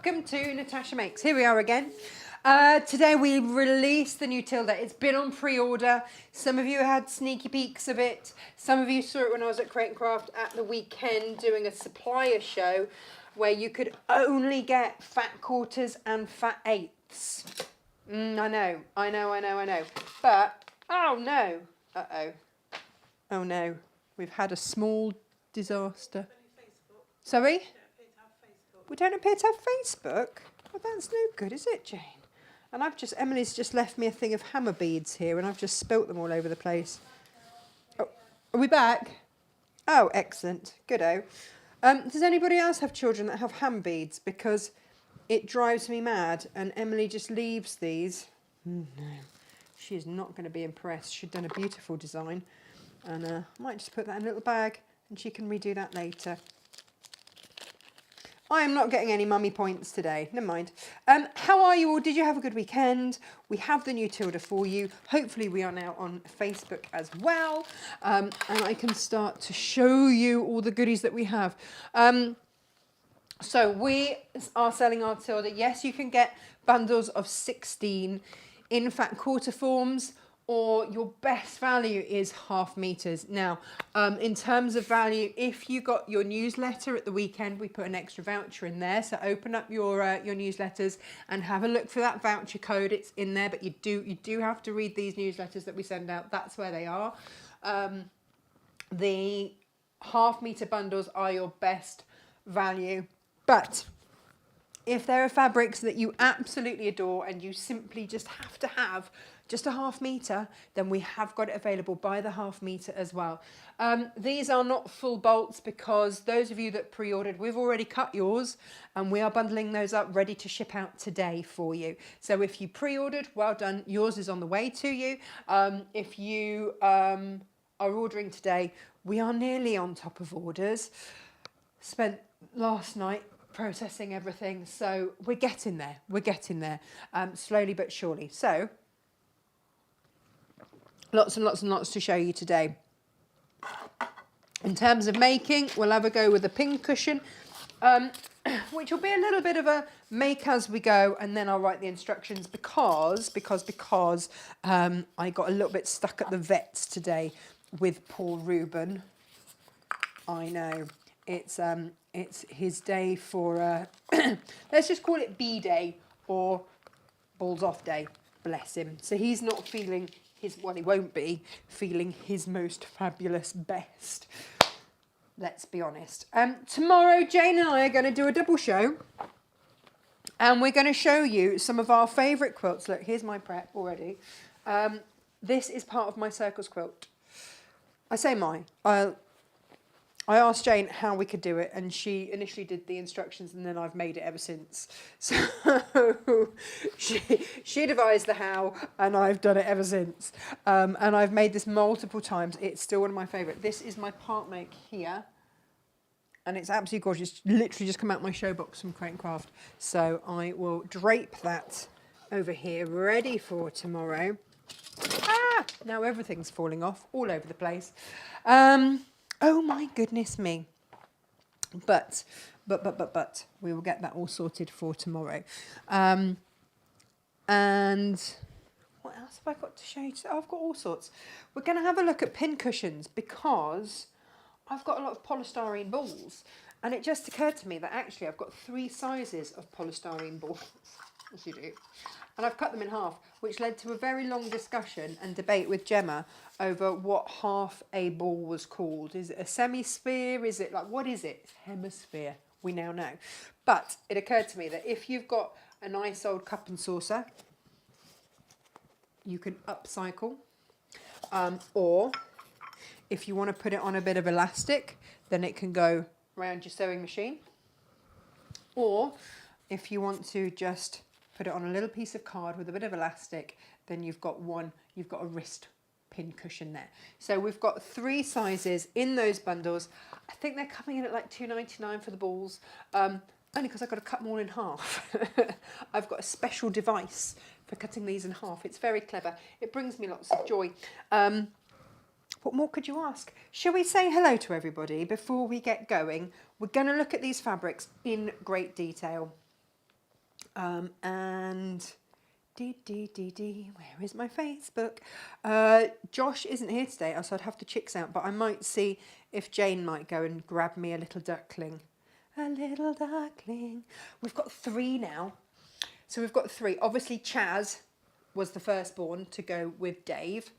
welcome to Natasha Makes. Here we are again. Today we released the new Tilda. It's been on pre-order. Some of you had sneaky peeks of it. Some of you saw it when I was at Crate & Craft at the weekend doing a supplier show where you could only get fat quarters and fat eighths. I know. But, oh no. Oh no. We've had a small disaster. Sorry? We don't appear to have Facebook? Well, that's no good, is it, Jane? And Emily's just left me a thing of hammer beads here and I've just spilt them all over the place. Oh, are we back? Oh, excellent. Good-o. Does anybody else have children that have hammer beads? Because it drives me mad and Emily just leaves these. No, she is not going to be impressed. She'd done a beautiful design. And I might just put that in a little bag and she can redo that later. I am not getting any mummy points today. Never mind. How are you all? Did you have a good weekend? We have the new Tilda for you. Hopefully we are now on Facebook as well. And I can start to show you all the goodies that we have. So we are selling our Tilda. Yes, you can get bundles of 16 in fat quarter forms, or your best value is half meters. Now, in terms of value, if you got your newsletter at the weekend, we put an extra voucher in there. So open up your newsletters and have a look for that voucher code. It's in there, but you do have to read these newsletters that we send out. That's where they are. The half meter bundles are your best value, but if there are fabrics that you absolutely adore and you simply just have to have just a half meter, then we have got it available by the half meter as well. These are not full bolts because those of you that pre-ordered, we've already cut yours and we are bundling those up ready to ship out today for you. So if you pre-ordered, well done, yours is on the way to you. If you are ordering today, we are nearly on top of orders. Spent last night processing everything, so we're getting there, slowly but surely. So lots and lots to show you today. In terms of making, we'll have a go with the pin cushion, which will be a little bit of a make as we go, and then I'll write the instructions because I got a little bit stuck at the vets today with poor Reuben. I know, it's his day for, let's just call it B-Day or balls off day, bless him. So he's not feeling he won't be feeling his most fabulous best. Let's be honest. Tomorrow, Jane and I are going to do a double show. And we're going to show you some of our favourite quilts. Look, here's my prep already. This is part of my circles quilt. I say mine. I asked Jane how we could do it, and she initially did the instructions, and then I've made it ever since. So she devised the how, and I've done it ever since. And I've made this multiple times. It's still one of my favourite. This is my part make here, and it's absolutely gorgeous. It's literally just come out my show box from Crate & Craft. So I will drape that over here, ready for tomorrow. Now everything's falling off all over the place. Oh my goodness me. But we will get that all sorted for tomorrow. And what else have I got to show you? Oh, I've got all sorts. We're going to have a look at pin cushions because I've got a lot of polystyrene balls. And it just occurred to me that actually I've got 3 sizes of polystyrene balls. As you do. And I've cut them in half, which led to a very long discussion and debate with Gemma over what half a ball was called. Is it a semi-sphere? Is it like, what is it? It's hemisphere, we now know. But it occurred to me that if you've got a nice old cup and saucer, you can upcycle. Or if you want to put it on a bit of elastic, then it can go around your sewing machine. Or if you want to just put it on a little piece of card with a bit of elastic, then you've got a wrist pin cushion there. So we've got 3 sizes in those bundles. I think they're coming in at like $2.99 for the balls, only because I've got to cut them all in half. I've got a special device for cutting these in half. It's very clever. It brings me lots of joy. What more could you ask? Shall we say hello to everybody before we get going? We're going to look at these fabrics in great detail. And where is my Facebook? Josh isn't here today, so I'd have the chicks out, but I might see if Jane might go and grab me a little duckling. A little duckling. We've got 3 now. So we've got 3. Obviously, Chaz was the firstborn to go with Dave.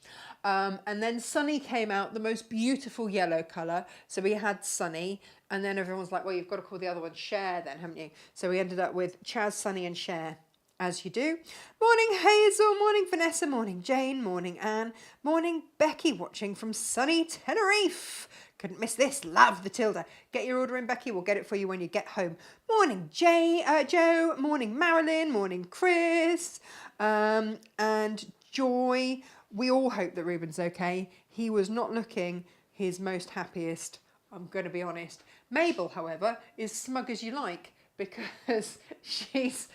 And then Sunny came out, the most beautiful yellow colour. So we had Sunny, and then everyone's like, well, you've got to call the other one Cher then, haven't you? So we ended up with Chaz, Sunny and Cher, as you do. Morning Hazel, morning Vanessa, morning Jane, morning Anne, morning Becky, watching from sunny Tenerife. Couldn't miss this. Love the Tilda. Get your order in, Becky. We'll get it for you when you get home. Morning, Joe. Morning, Marilyn. Morning, Chris. And Joy. We all hope that Ruben's okay. He was not looking his most happiest, I'm going to be honest. Mabel, however, is smug as you like because she's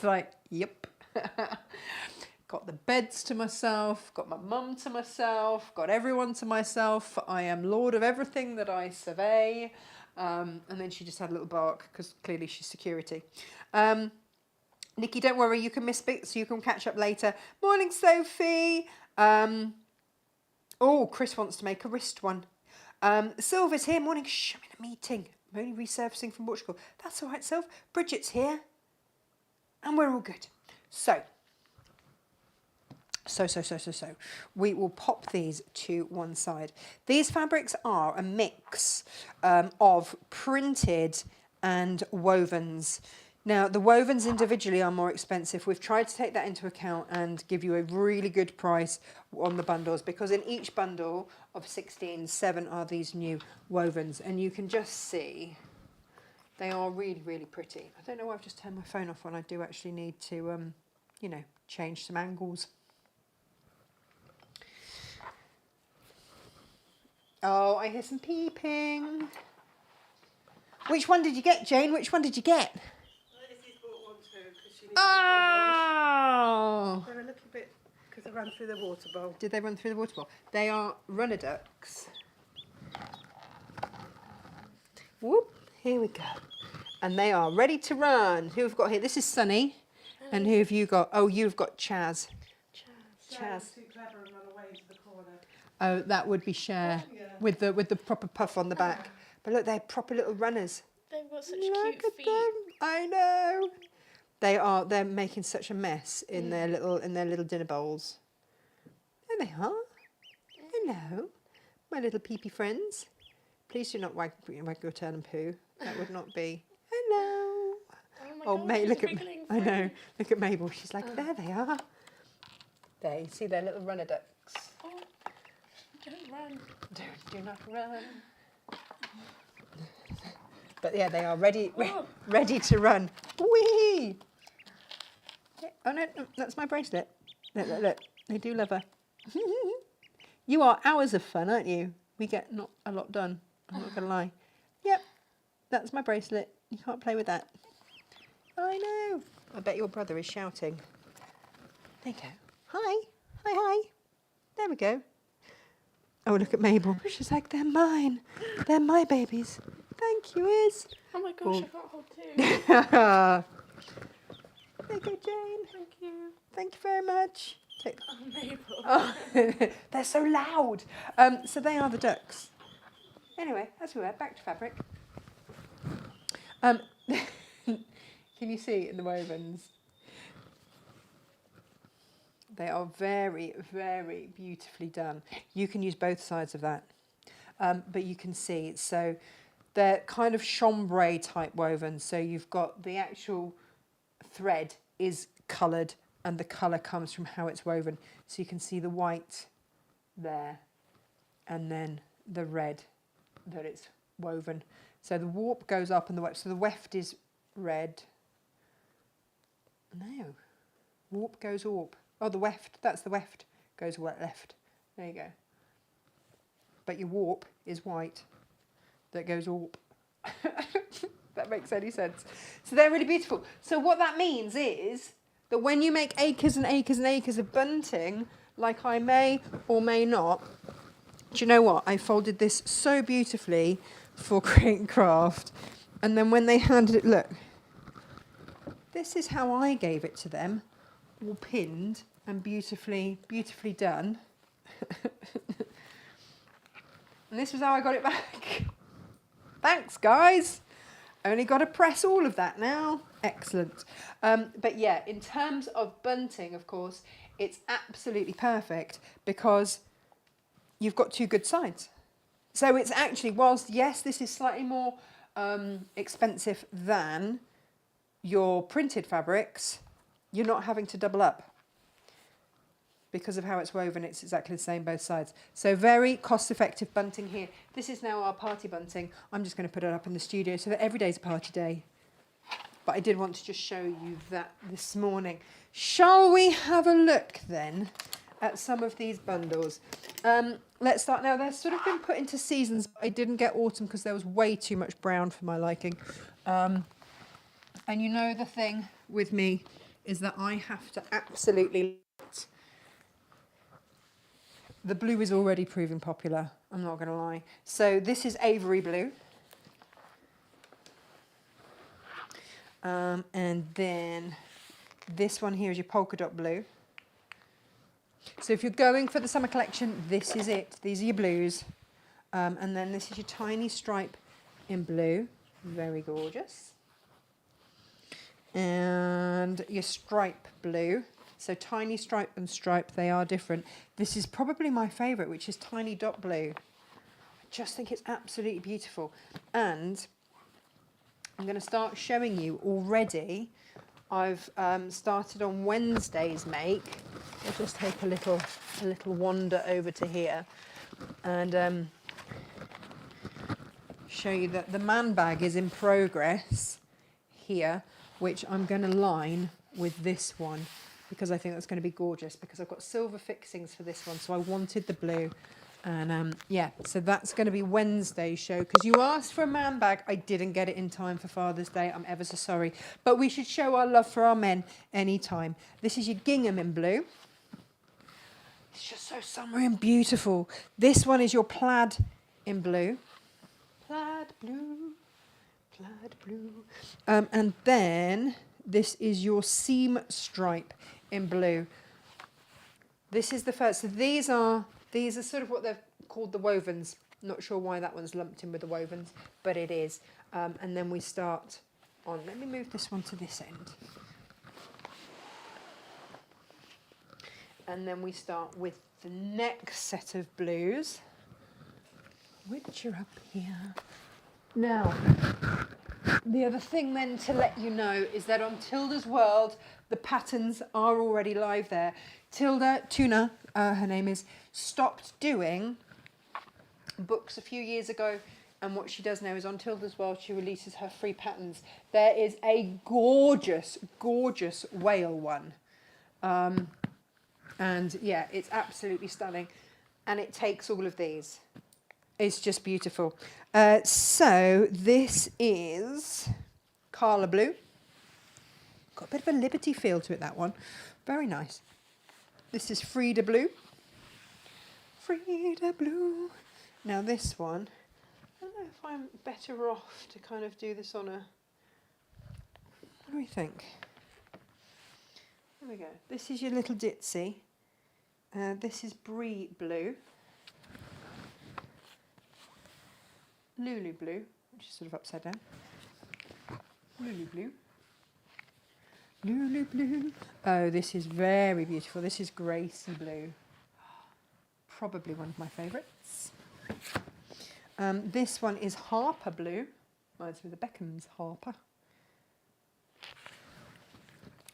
like, yep. Got the beds to myself, got my mum to myself, got everyone to myself. I am lord of everything that I survey. And then she just had a little bark because clearly she's security. Nikki, don't worry, you can miss bits, so you can catch up later. Morning, Sophie. Oh, Chris wants to make a wrist one. Sylva's here. Morning. Shh, I'm in a meeting. I'm only resurfacing from Portugal. That's all right, Sylv. Bridget's here. And we're all good. So, we will pop these to one side. These fabrics are a mix of printed and wovens. Now, the wovens individually are more expensive. We've tried to take that into account and give you a really good price on the bundles, because in each bundle of 16, 7 are these new wovens. And you can just see they are really, really pretty. I don't know why I've just turned my phone off when I do actually need to, you know, change some angles. Oh, I hear some peeping. Which one did you get, Jane? Which one did you get? Oh! They're a little bit, because they ran through the water bowl. Did they run through the water bowl? They are runner ducks. Whoop, here we go. And they are ready to run. Who have got here? This is Sunny. And who have you got? Oh, you've got Chaz. Chaz. Too clever and run away into the corner. Oh, that would be Cher, yeah. with the proper puff on the back. But look, they're proper little runners. They've got such Look cute feet. Them. I know. They're making such a mess in their little dinner bowls. There they are. Hello, my little peepee friends. Please do not wag your tail and poo. That would not be. Hello. Oh my God, look at. wiggling I know. Look at Mabel. She's like, there they are. There, you see their little runner ducks. Oh, don't run. Do not run. But yeah, they are ready to run. Whee! Oh no, that's my bracelet. Look, they do love her. You are hours of fun, aren't you? We get not a lot done, I'm not gonna lie. Yep, that's my bracelet. You can't play with that. I know. I bet your brother is shouting. There you go. Hi. There we go. Oh, look at Mabel. She's like, they're mine. They're my babies. Thank you, Iz. Oh my gosh, I can't hold two. There you go, Jane. Thank you. Thank you very much. Take Oh, Mabel. Oh, they're so loud. So they are the ducks. Anyway, as we were, back to fabric. Can you see in the wovens? They are very, very beautifully done. You can use both sides of that, but you can see. So they're kind of chambray type woven. So you've got the actual thread is coloured, and the colour comes from how it's woven. So you can see the white there, and then the red that it's woven. So the warp goes up and the weft. So the weft is red. No, warp goes warp. Oh, the weft, that's the weft, goes left. There you go. But your warp is white, that goes warp. That makes any sense. So they're really beautiful. So what that means is that when you make acres and acres and acres of bunting, like I may or may not, do you know what? I folded this so beautifully for Create and Craft. And then when they handed it, look, this is how I gave it to them, all pinned and beautifully done. And this was how I got it back. Thanks, guys. Only got to press all of that now. Excellent. But yeah, in terms of bunting, of course, it's absolutely perfect because you've got two good sides. So it's actually, whilst, yes, this is slightly more expensive than your printed fabrics, you're not having to double up. Because of how it's woven, it's exactly the same both sides. So very cost-effective bunting here. This is now our party bunting. I'm just going to put it up in the studio so that every day's a party day. But I did want to just show you that this morning. Shall we have a look then at some of these bundles? Let's start now. They're sort of been put into seasons. But I didn't get autumn because there was way too much brown for my liking. And you know the thing with me is that I have to absolutely... The blue is already proving popular, I'm not going to lie. So this is Avery Blue. And then this one here is your polka dot blue. So if you're going for the summer collection, this is it. These are your blues. And then this is your tiny stripe in blue. Very gorgeous. And your stripe blue. So tiny stripe and stripe, they are different. This is probably my favourite, which is tiny dot blue. I just think it's absolutely beautiful. And I'm going to start showing you already. I've started on Wednesday's make. I'll just take a little wander over to here and show you that the man bag is in progress here, which I'm going to line with this one, because I think that's going to be gorgeous, because I've got silver fixings for this one, so I wanted the blue. And yeah, so that's going to be Wednesday's show, because you asked for a man bag. I didn't get it in time for Father's Day. I'm ever so sorry. But we should show our love for our men anytime. This is your gingham in blue. It's just so summery and beautiful. This one is your plaid in blue. Plaid blue, plaid blue. And then this is your seam stripe in blue. This is the first. So these are sort of what they're called, the wovens. Not sure why that one's lumped in with the wovens, but it is. And then we start on, let me move this one to this end. And then we start with the next set of blues, which are up here. Now, the other thing then to let you know is that on Tilda's World, the patterns are already live there. Tilda, Tuna, her name is, stopped doing books a few years ago, and what she does now is on Tilda's World, she releases her free patterns. There is a gorgeous, gorgeous whale one. And yeah, it's absolutely stunning. And it takes all of these. It's just beautiful. So this is Carla Blue. Got a bit of a Liberty feel to it, that one. Very nice. This is Frida Blue. Frida Blue. Now this one, I don't know if I'm better off to kind of do this on a... What do we think? There we go. This is your little ditzy. This is Brie Blue. Lulu Blue, which is sort of upside down. Lulu Blue. Lulu Blue. Oh, this is very beautiful. This is Gracie Blue. Probably one of my favourites. This one is Harper Blue. Reminds me of the Beckham's Harper.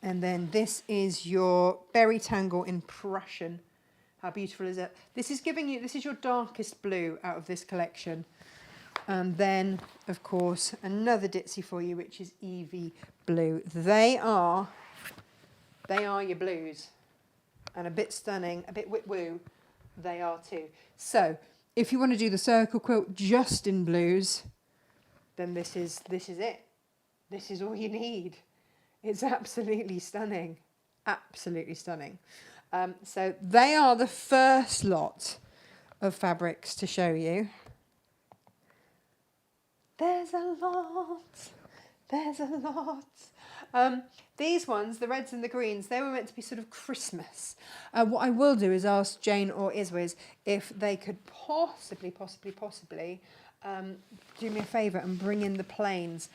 And then this is your Berry Tangle in Prussian. How beautiful is it? This is giving you, this is your darkest blue out of this collection. And then, of course, another ditzy for you, which is Evie Blue. They are your blues. And a bit stunning, a bit wit-woo, they are too. So, if you want to do the circle quilt just in blues, then this is it. This is all you need. It's absolutely stunning. Absolutely stunning. So they are the first lot of fabrics to show you. There's a lot. There's a lot. These ones, the reds and the greens, they were meant to be sort of Christmas. What I will do is ask Jane or Iswiz if they could possibly do me a favour and bring in the planes.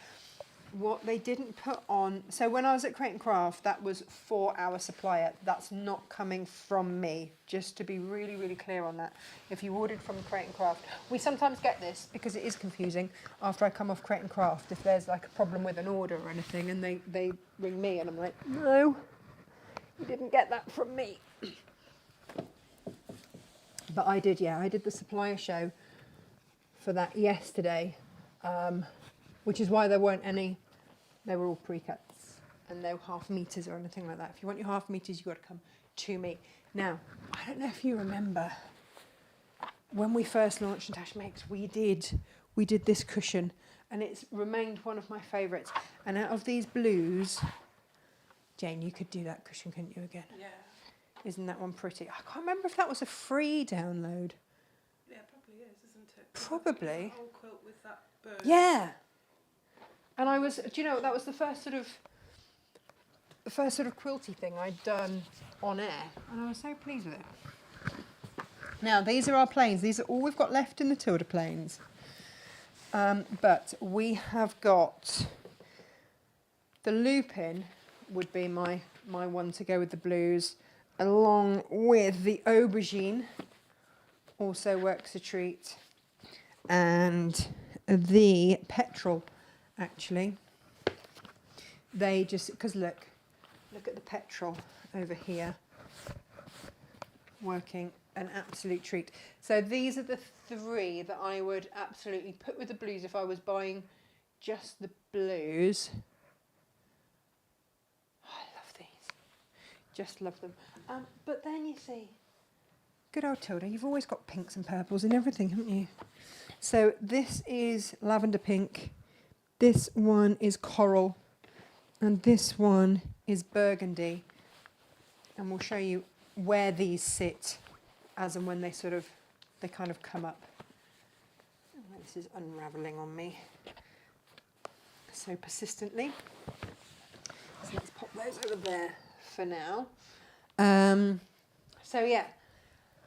What they didn't put on, so when I was at Crate and Craft, that was for our supplier. That's not coming from me, just to be really, really clear on that. If you ordered from Crate and Craft, we sometimes get this because it is confusing after I come off Crate and Craft, if there's like a problem with an order or anything, and they ring me and I'm like, no, you didn't get that from me. But I did, yeah, I did the supplier show for that yesterday. Which is why there weren't any, they were all pre-cuts and no half meters or anything like that. If you want your half meters, you've got to come to me. Now, I don't know if you remember, when we first launched Natasha Makes, we did this cushion and it's remained one of my favourites. And out of these blues, Jane, you could do that cushion, couldn't you, again? Yeah. Isn't that one pretty? I can't remember if that was a free download. Yeah, it probably is, isn't it? Probably. The whole quilt with that bird. Yeah. And I was, do you know, that was the first sort of quilty thing I'd done on air, and I was so pleased with it. Now, these are our planes. These are all we've got left in the Tilda planes. But we have got the loop-in would be my one to go with the blues, along with the aubergine, also works a treat, and the petrol. Actually, they just, because look at the petrol over here, working an absolute treat. So these are the three that I would absolutely put with the blues if I was buying just the blues. I love these, just love them. But then you see, good old Tilda, you've always got pinks and purples and everything, haven't you? So this is lavender pink. This one is coral, and this one is burgundy. And we'll show you where these sit as and when they kind of come up. Oh, this is unravelling on me so persistently. So let's pop those over there for now. So yeah,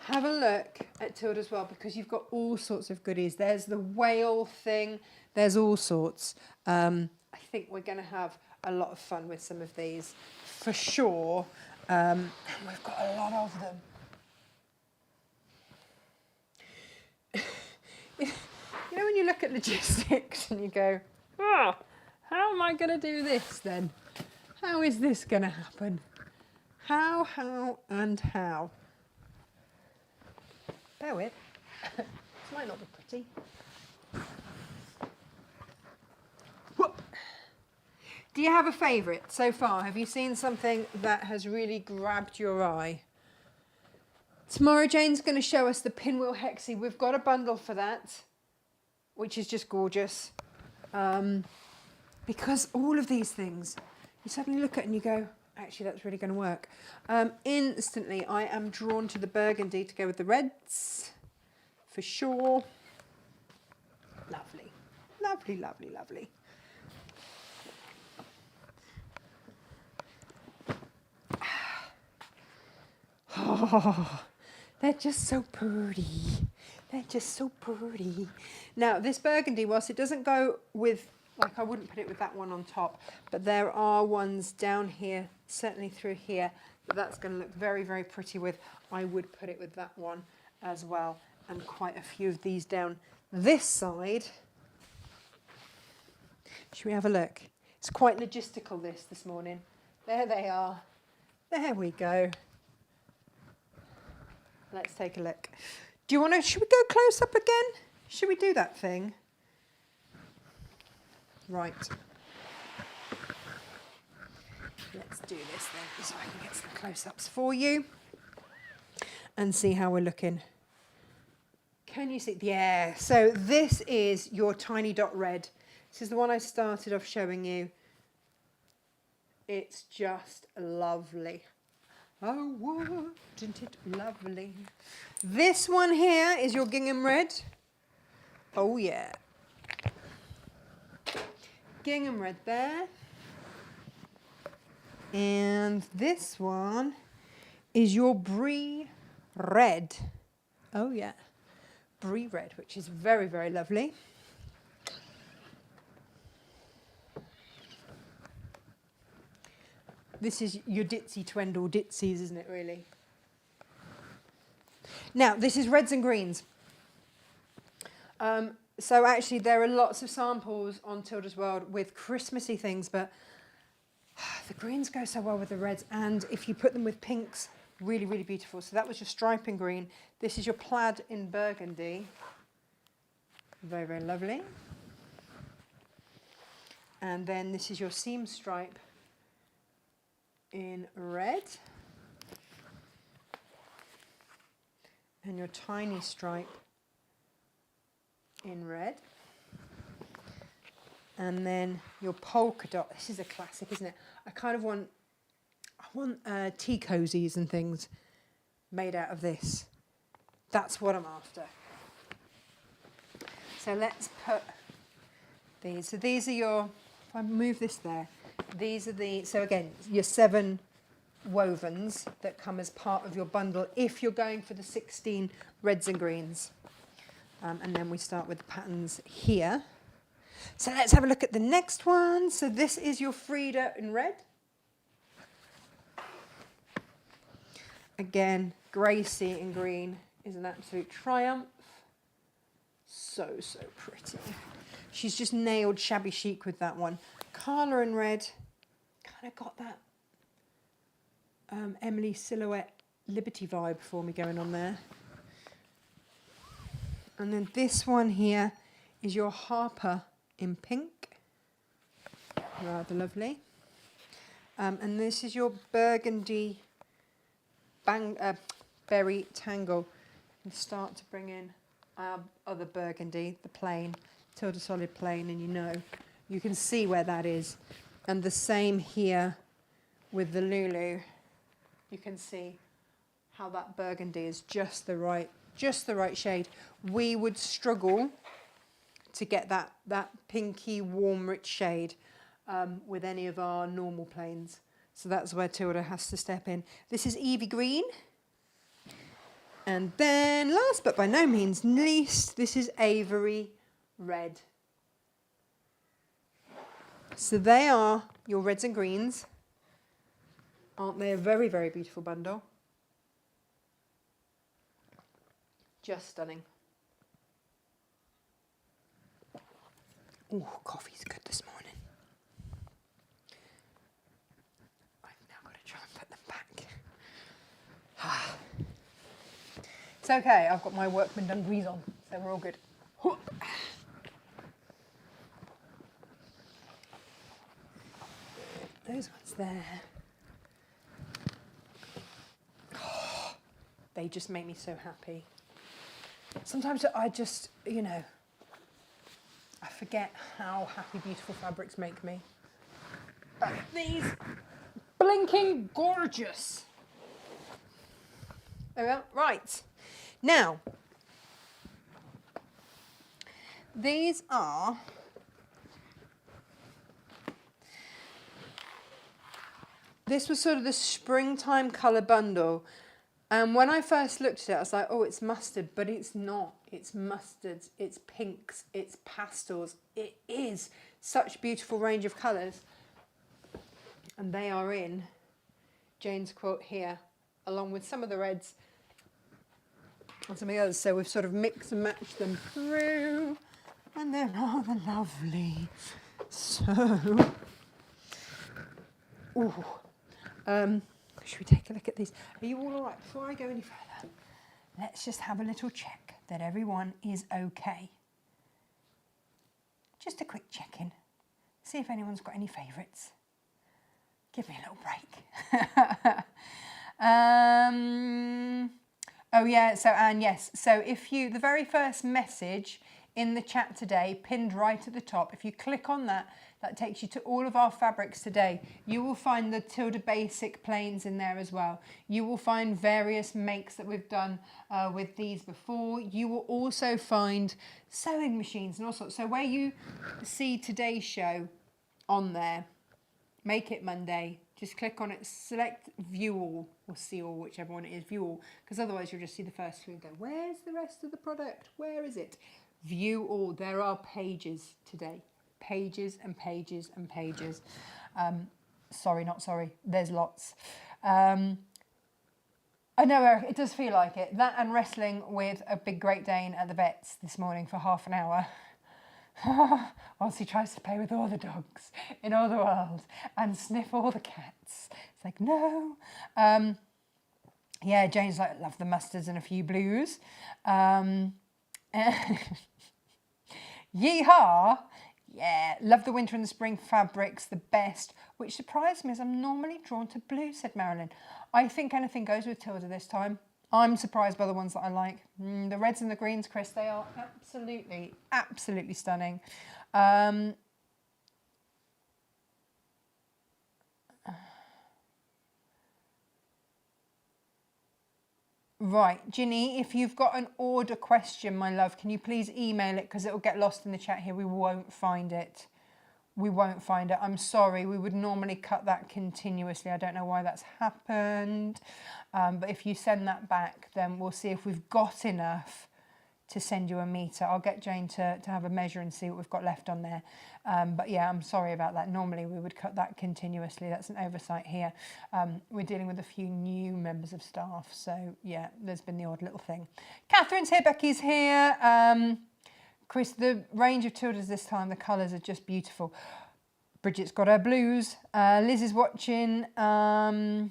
have a look at Tilda as well, because you've got all sorts of goodies. There's the whale thing. There's all sorts. I think we're going to have a lot of fun with some of these, for sure. And we've got a lot of them. You know when you look at logistics and you go, oh, how am I going to do this then? How is this going to happen? How, and how? Bear with. This might not be pretty. Do you have a favourite so far? Have you seen something that has really grabbed your eye? Tomorrow Jane's going to show us the pinwheel hexie. We've got a bundle for that, which is just gorgeous. Because all of these things, you suddenly look at it and you go, actually that's really going to work. Instantly I am drawn to the burgundy to go with the reds, for sure. Lovely, lovely, lovely, lovely. Oh, they're just so pretty. They're just so pretty. Now, this burgundy, whilst it doesn't go with, like I wouldn't put it with that one on top, but there are ones down here, certainly through here, that's going to look very, very pretty with. I would put it with that one as well, and quite a few of these down this side. Should we have a look? It's quite logistical, this morning. There they are. There we go. Let's take a look. Do you want to, should we go close up again? Should we do that thing? Right. Let's do this then, so I can get some close-ups for you and see how we're looking. Can you see? Yeah, so this is your tiny dot red. This is the one I started off showing you. It's just lovely. Oh, wasn't it lovely? This one here is your gingham red. Oh, yeah. Gingham red there. And this one is your brie red. Oh yeah, brie red, which is very, very lovely. This is your ditzy to end all ditzies, isn't it, really? Now, this is reds and greens. So actually, there are lots of samples on Tilda's World with Christmassy things, but the greens go so well with the reds, and if you put them with pinks, really, really beautiful. So that was your stripe in green. This is your plaid in burgundy. Very, very lovely. And then this is your seam stripe in red. And your tiny stripe in red. And then your polka dot. This is a classic, isn't it? I want tea cozies and things made out of this. That's what I'm after. So let's put these. So these are your, if I move this there, these are the, so again, your 7 wovens that come as part of your bundle if you're going for the 16 reds and greens. And then we start with the patterns here. So let's have a look at the next one. So this is your Frida in red. Again, Gracie in green is an absolute triumph. So, so pretty. She's just nailed shabby chic with that one. Carla in red, kind of got that Emily Silhouette Liberty vibe for me going on there. And then this one here is your Harper in pink. Rather lovely. And this is your Burgundy Berry Tangle. And start to bring in our other burgundy, the plain, Tilda Solid plain, and you can see where that is. And the same here with the Lulu. You can see how that burgundy is just the right shade. We would struggle to get that pinky, warm, rich shade with any of our normal plains. So that's where Tilda has to step in. This is Evie Green. And then last but by no means least, this is Avery Red. So they are your reds and greens. Aren't they a very, very beautiful bundle? Just stunning. Oh, coffee's good this morning. I've now got to try and put them back. It's okay, I've got my workman dungarees on, so we're all good. Those ones there. Oh, they just make me so happy. Sometimes I just, I forget how happy beautiful fabrics make me. But these, blinking gorgeous. There we are. Right. Now, these are this was sort of the springtime colour bundle. And when I first looked at it, I was like, oh, it's mustard, but it's not. It's mustards, it's pinks, it's pastels. It is such a beautiful range of colours. And they are in Jane's quilt here, along with some of the reds and some of the others. So we've sort of mixed and matched them through, and they're rather lovely. So, should we take a look at these? Are you all right? Before I go any further, let's just have a little check that everyone is okay. Just a quick check-in. See if anyone's got any favourites. Give me a little break. Oh yeah, so Anne, yes. So if the very first message in the chat today, pinned right at the top, if you click on that, that takes you to all of our fabrics today. You will find the Tilda Basic plains in there as well. You will find various makes that we've done with these before. You will also find sewing machines and all sorts. So where you see today's show on there, Make It Monday, just click on it, select view all or see all, whichever one it is, view all, because otherwise you'll just see the first few and go, where's the rest of the product? Where is it? View all. There are pages today. Pages and pages and pages. Sorry, not sorry. There's lots. I know, Eric, it does feel like it. That and wrestling with a big Great Dane at the vets this morning for half an hour. Whilst he tries to play with all the dogs in all the world and sniff all the cats. It's like, no. Yeah, Jane's like, love the mustards and a few blues. Yeehaw! Yeah, love the winter and the spring fabrics, the best. Which surprised me as I'm normally drawn to blue, said Marilyn. I think anything goes with Tilda this time. I'm surprised by the ones that I like. The reds and the greens, Chris, they are absolutely, absolutely stunning. Right, Ginny, if you've got an order question, my love, can you please email it because it will get lost in the chat here. We won't find it. We won't find it. I'm sorry. We would normally cut that continuously. I don't know why that's happened. But if you send that back, then we'll see if we've got enough to send you a meter. I'll get Jane to have a measure and see what we've got left on there. But yeah, I'm sorry about that. Normally we would cut that continuously. That's an oversight here. We're dealing with a few new members of staff. So yeah, there's been the odd little thing. Catherine's here, Becky's here. Chris, the range of Tildas this time, the colours are just beautiful. Bridget's got her blues. Liz is watching. Barb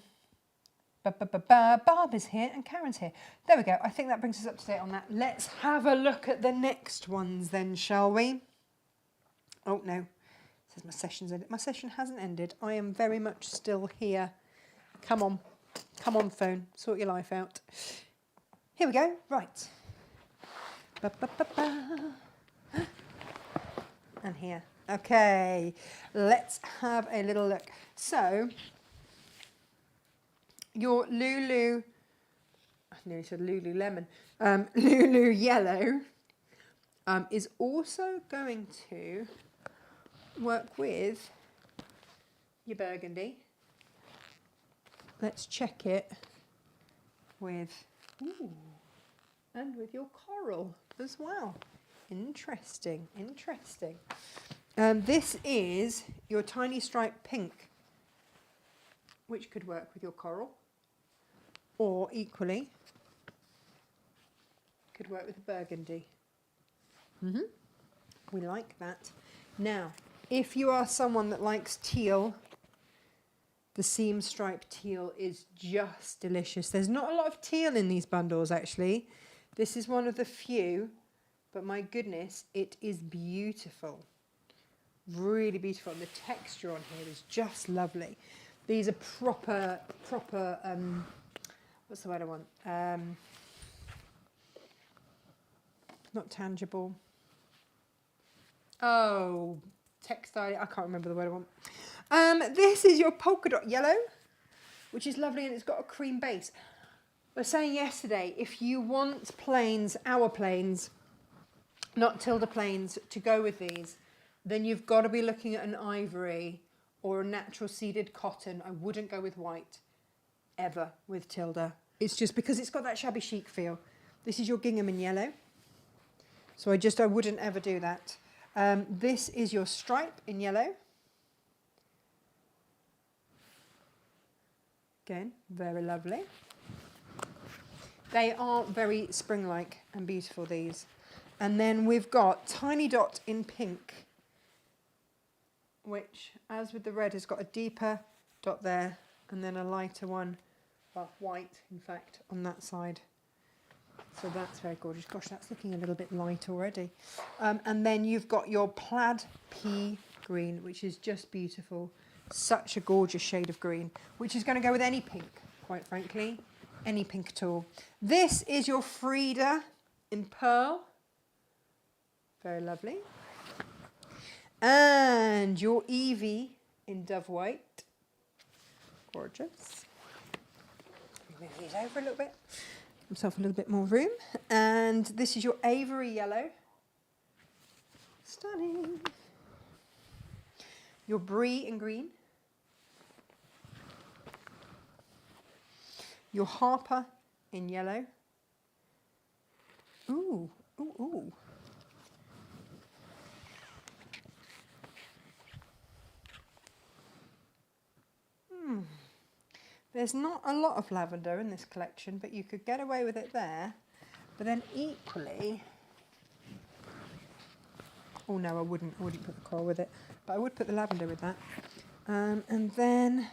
is here and Karen's here. There we go. I think that brings us up to date on that. Let's have a look at the next ones then, shall we? Oh, no. It says my session's ended. My session hasn't ended. I am very much still here. Come on. Come on, phone. Sort your life out. Here we go. Right. And here. Okay. Let's have a little look. So, your Lulu, I nearly said Lululemon, Lulu Yellow is also going to work with your burgundy. Let's check it with, and with your coral as well. Interesting, interesting. This is your tiny stripe pink, which could work with your coral. Or equally, could work with the burgundy. We like that. Now, if you are someone that likes teal, the seam stripe teal is just delicious. There's not a lot of teal in these bundles, actually. This is one of the few, but my goodness, it is beautiful. Really beautiful. And the texture on here is just lovely. These are proper, what's the word I want? Not tangible. Oh, textile. I can't remember the word I want. This is your polka dot yellow, which is lovely, and it's got a cream base. I was saying yesterday, if you want plains, our plains, not Tilda plains, to go with these, then you've got to be looking at an ivory or a natural seeded cotton. I wouldn't go with white ever with Tilda. It's just because it's got that shabby chic feel. This is your gingham in yellow. So I wouldn't ever do that. This is your stripe in yellow. Again, very lovely. They are very spring-like and beautiful, these. And then we've got Tiny Dot in pink, which, as with the red, has got a deeper dot there and then a lighter one, well, white, in fact, on that side. So that's very gorgeous. Gosh, that's looking a little bit light already. And then you've got your plaid pea green, which is just beautiful. Such a gorgeous shade of green, which is going to go with any pink, quite frankly. Any pink at all. This is your Frida in pearl. Very lovely. And your Evie in dove white. Gorgeous. Move these over a little bit. Give myself a little bit more room. And this is your Avery yellow. Stunning. Your Brie in green. your Harper in yellow. Ooh, ooh, ooh. There's not a lot of lavender in this collection, but you could get away with it there. But then equally, oh no, I wouldn't put the coral with it, but I would put the lavender with that. And then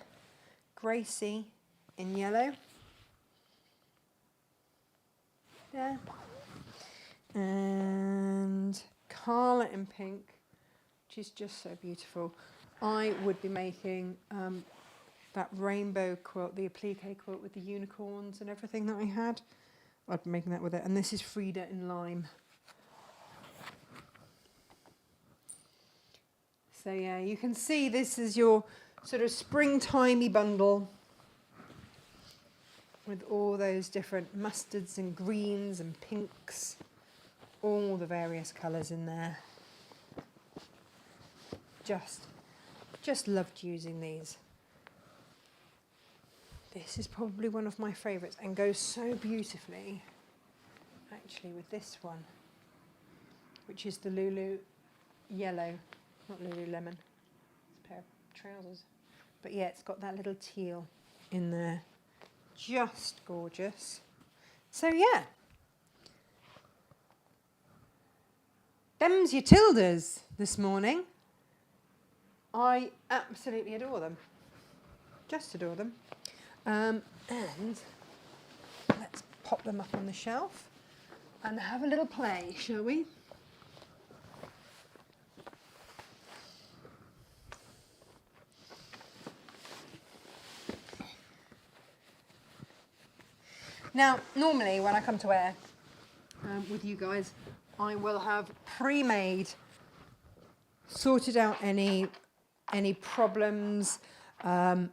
Gracie in yellow. There. And Carla in pink, which is just so beautiful. I would be making that rainbow quilt, the applique quilt with the unicorns and everything that I had. I'd be making that with it. And this is Frida in lime. So yeah, you can see this is your sort of springtimey bundle with all those different mustards and greens and pinks, all the various colours in there. Just loved using these. This is probably one of my favourites and goes so beautifully actually with this one, which is the Lulu yellow, not Lululemon, it's a pair of trousers. But yeah, it's got that little teal in there. Just gorgeous. So yeah, them's your Tildas this morning. I absolutely adore them. Just adore them. And let's pop them up on the shelf and have a little play, shall we? Now, normally when I come to wear with you guys, I will have pre-made, sorted out any problems,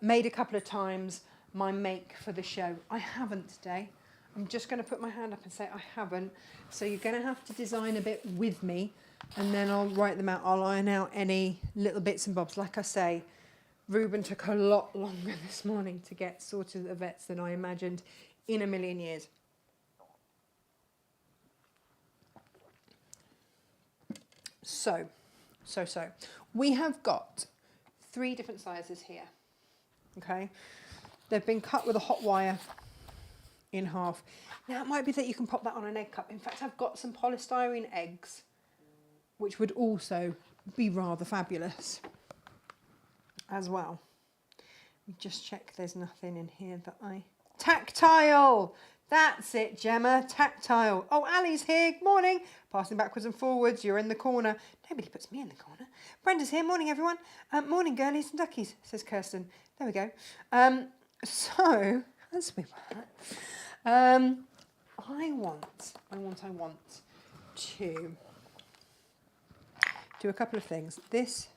made a couple of times, my make for the show. I haven't today. I'm just going to put my hand up and say I haven't. So you're going to have to design a bit with me, and then I'll write them out. I'll iron out any little bits and bobs. Like I say, Ruben took a lot longer this morning to get sorted at vets than I imagined in a million years. So. We have got 3 different sizes here, okay? They've been cut with a hot wire in half. Now, it might be that you can pop that on an egg cup. In fact, I've got some polystyrene eggs, which would also be rather fabulous as well. Just check there's nothing in here that Tactile! That's it, Gemma. Tactile. Oh, Ali's here. Morning. Passing backwards and forwards. You're in the corner. Nobody puts me in the corner. Brenda's here. Morning, everyone. Morning, girlies and duckies, says Kirsten. There we go. So, as we were, I want to do a couple of things. This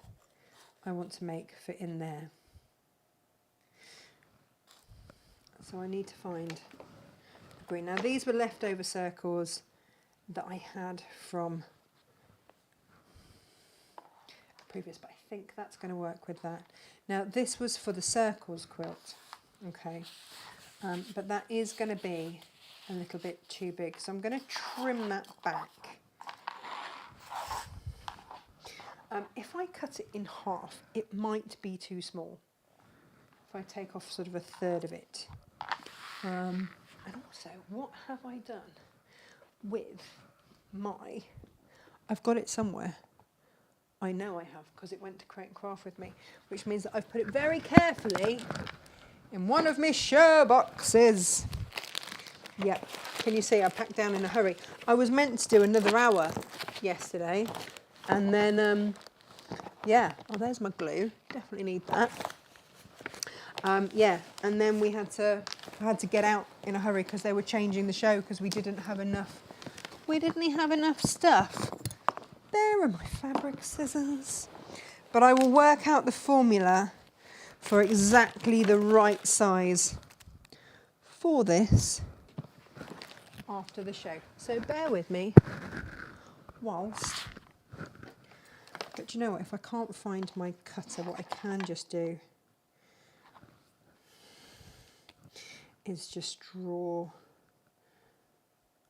I want to make fit in there. So I need to find green. Now these were leftover circles that I had from previous, but I think that's going to work with that. Now this was for the circles quilt, okay, but that is going to be a little bit too big, so I'm going to trim that back. If I cut it in half, it might be too small. If I take off sort of a third of it. And also, what have I done with my... I've got it somewhere. I know I have, because it went to Crate and Craft with me, which means that I've put it very carefully in one of my show boxes. Yep, can you see I packed down in a hurry. I was meant to do another hour yesterday, and then, yeah, oh, there's my glue. Definitely need that. Yeah, and then I had to get out in a hurry because they were changing the show because we didn't have enough stuff. There are my fabric scissors. But I will work out the formula for exactly the right size for this after the show. So bear with me whilst... But you know what, if I can't find my cutter, what I can just do is just draw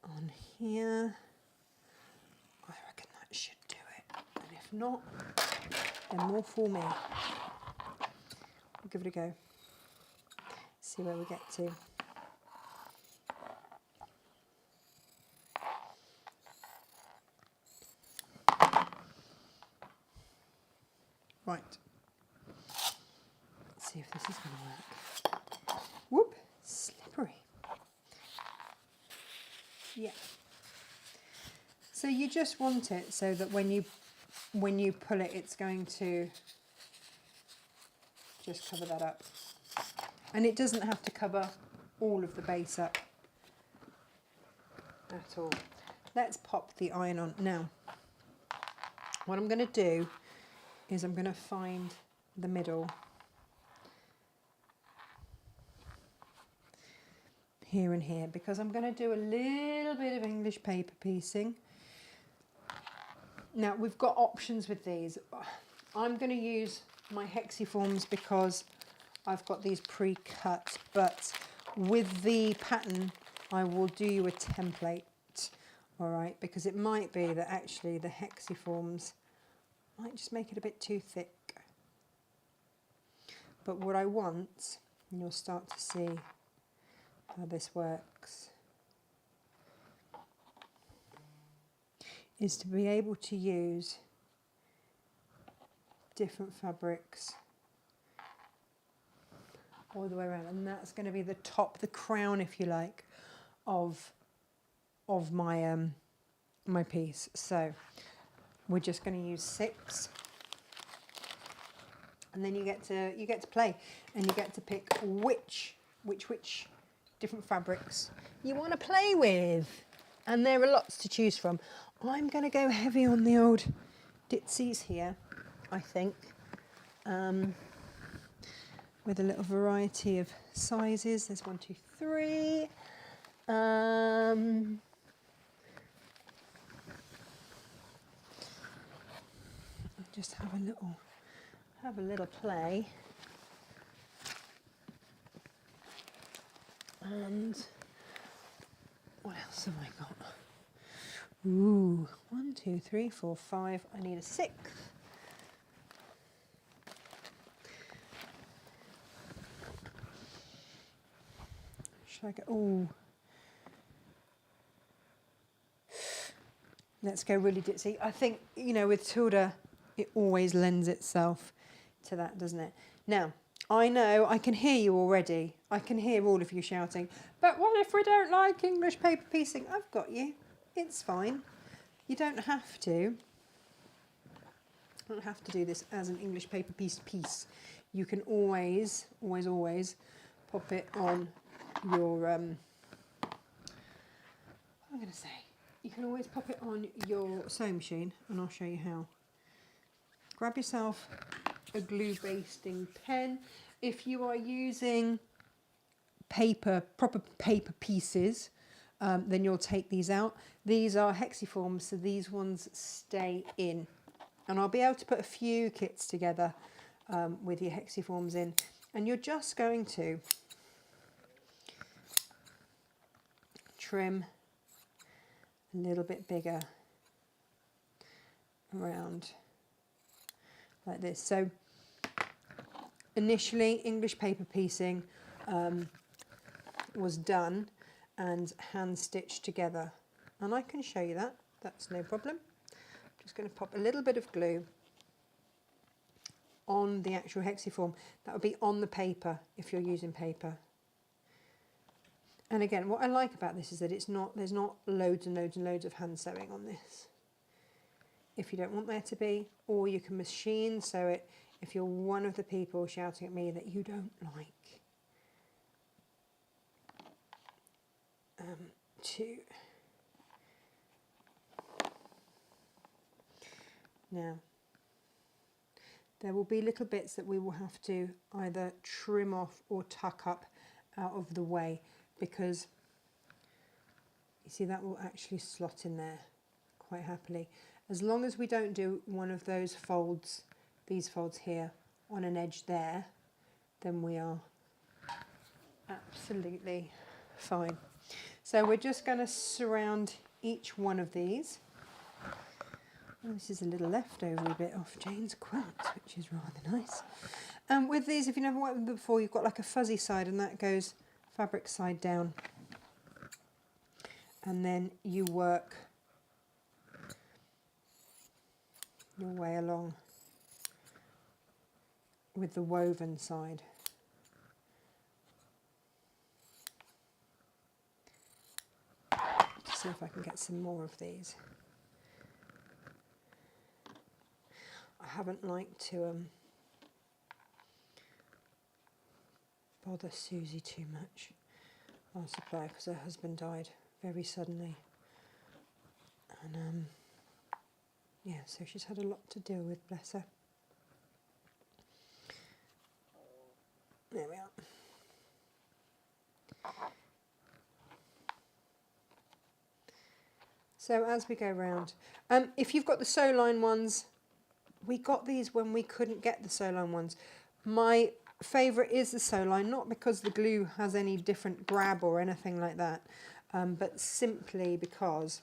on here. I reckon that should do it. And if not, then more for me. We'll give it a go. See where we get to. Right. Let's see if this is going to work. Whoop, slippery. Yeah. So you just want it so that when you pull it, it's going to just cover that up. And it doesn't have to cover all of the base up at all. Let's pop the iron on. Now, what I'm going to do is I'm going to find the middle here and here, because I'm going to do a little bit of English paper piecing. Now we've got options with these. I'm going to use my hexiforms because I've got these pre-cut, but with the pattern I will do you a template, all right, because it might be that actually the hexiforms might just make it a bit too thick. But what I want, and you'll start to see how this works, is to be able to use different fabrics all the way around, and that's going to be the top, the crown, if you like, of my my piece. So we're just going to use 6, and then you get to play, and you get to pick which different fabrics you want to play with, and there are lots to choose from. I'm going to go heavy on the old ditsies here, I think, with a little variety of sizes. There's 1, 2, 3. Just have a little play. And what else have I got? Ooh, 1, 2, 3, 4, 5. I need a 6th. Should I go? Ooh. Let's go really ditzy. I think, you know, with Tilda, it always lends itself to that, doesn't it? Now, I know I can hear you already. I can hear all of you shouting, but what if we don't like English paper piecing? I've got you. It's fine. You don't have to. You don't have to do this as an English paper piece. You can always pop it on your, what am I going to say? You can always pop it on your sewing machine, and I'll show you how. Grab yourself a glue basting pen. If you are using paper, proper paper pieces, then you'll take these out. These are hexiforms, so these ones stay in. And I'll be able to put a few kits together with your hexiforms in. And you're just going to trim a little bit bigger around like this. So initially English paper piecing was done and hand stitched together, and I can show you that, that's no problem. I'm just going to pop a little bit of glue on the actual hexiform. That would be on the paper if you're using paper. And again, what I like about this is that there's not loads and loads and loads of hand sewing on this. If you don't want there to be, or you can machine sew it if you're one of the people shouting at me that you don't like. 2. Now, there will be little bits that we will have to either trim off or tuck up out of the way, because you see that will actually slot in there quite happily. As long as we don't do one of those folds, these folds here, on an edge there, then we are absolutely absolutely fine. So we're just going to surround each one of these. Oh, this is a little leftover bit off Jane's quilt, which is rather nice. And with these, if you've never worked with them before, you've got like a fuzzy side, and that goes fabric side down. And then you work your way along with the woven side. To see if I can get some more of these. I haven't liked to bother Susie too much, our supplier, because her husband died very suddenly. And yeah, so she's had a lot to deal with, bless her. There we are. So as we go round, if you've got the sew-line ones, we got these when we couldn't get the sew-line ones. My favourite is the sew-line, not because the glue has any different grab or anything like that, but simply because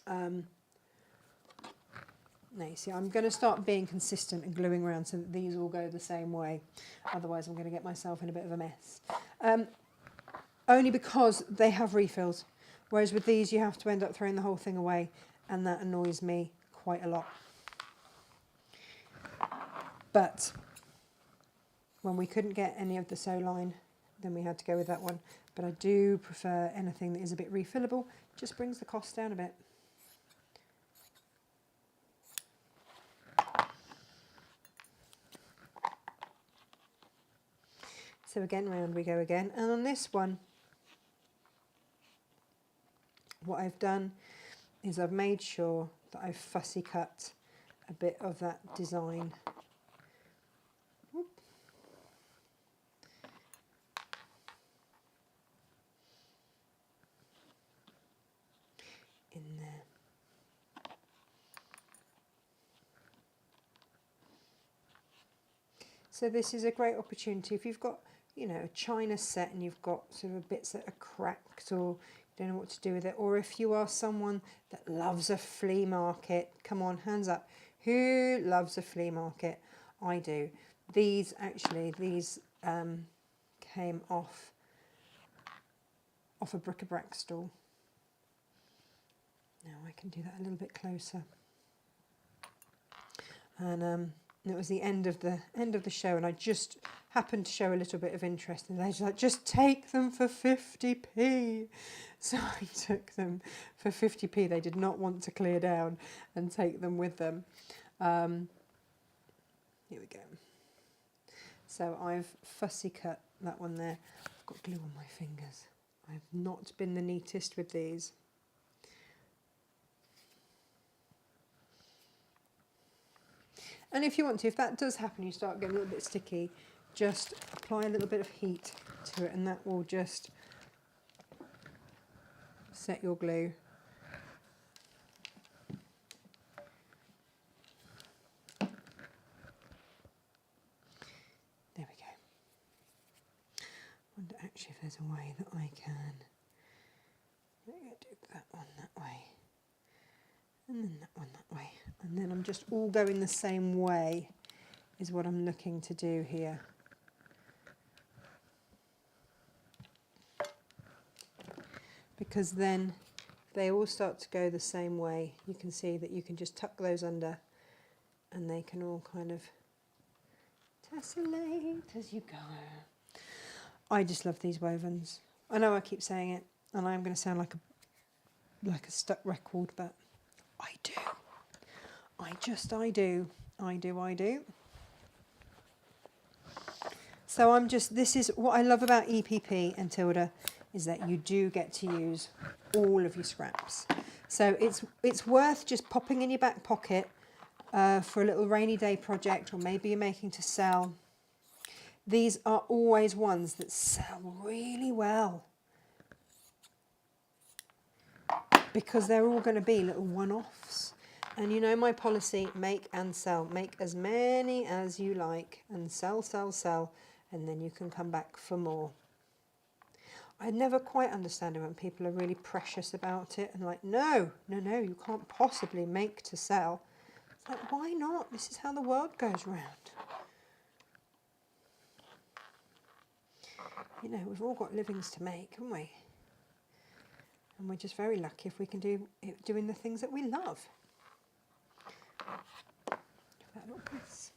no, you see, I'm going to start being consistent and gluing around so that these all go the same way. Otherwise, I'm going to get myself in a bit of a mess. Only because they have refills. Whereas with these, you have to end up throwing the whole thing away. And that annoys me quite a lot. But when we couldn't get any of the sew line, then we had to go with that one. But I do prefer anything that is a bit refillable. Just brings the cost down a bit. So again, round we go again. And on this one, what I've done is I've made sure that I've fussy cut a bit of that design. Whoop. In there. So this is a great opportunity if you've got, you know, a china set and you've got sort of bits that are cracked or you don't know what to do with it, or if you are someone that loves a flea market, come on, hands up. Who loves a flea market? I do. These came off a bric-a-brac stall. Now I can do that a little bit closer. And it was the end of the show, and I just happened to show a little bit of interest, and they were like, just take them for 50p. So I took them for 50p. They did not want to clear down and take them with them. Here we go. So I've fussy cut that one there. I've got glue on my fingers. I've not been the neatest with these. And if you want to, if that does happen, you start getting a little bit sticky, just apply a little bit of heat to it, and that will just set your glue. There we go. I wonder actually if there's a way that I can. I'm going to do that one that way. And then that one that way. And then I'm just all going the same way is what I'm looking to do here. Because then they all start to go the same way. You can see that you can just tuck those under and they can all kind of tessellate as you go. I just love these wovens. I know I keep saying it and I'm going to sound like a stuck record, but I do. I do. So this is what I love about EPP and Tilda, is that you do get to use all of your scraps. So it's worth just popping in your back pocket for a little rainy day project, or maybe you're making to sell. These are always ones that sell really well, because they're all going to be little one-offs. And you know my policy, make and sell. Make as many as you like and sell, sell, sell. and then you can come back for more. I never quite understand it when people are really precious about it and like, no, you can't possibly make to sell. It's like, why not? This is how the world goes round. You know, we've all got livings to make, haven't we? And we're just very lucky if we can do it doing the things that we love. That little piece.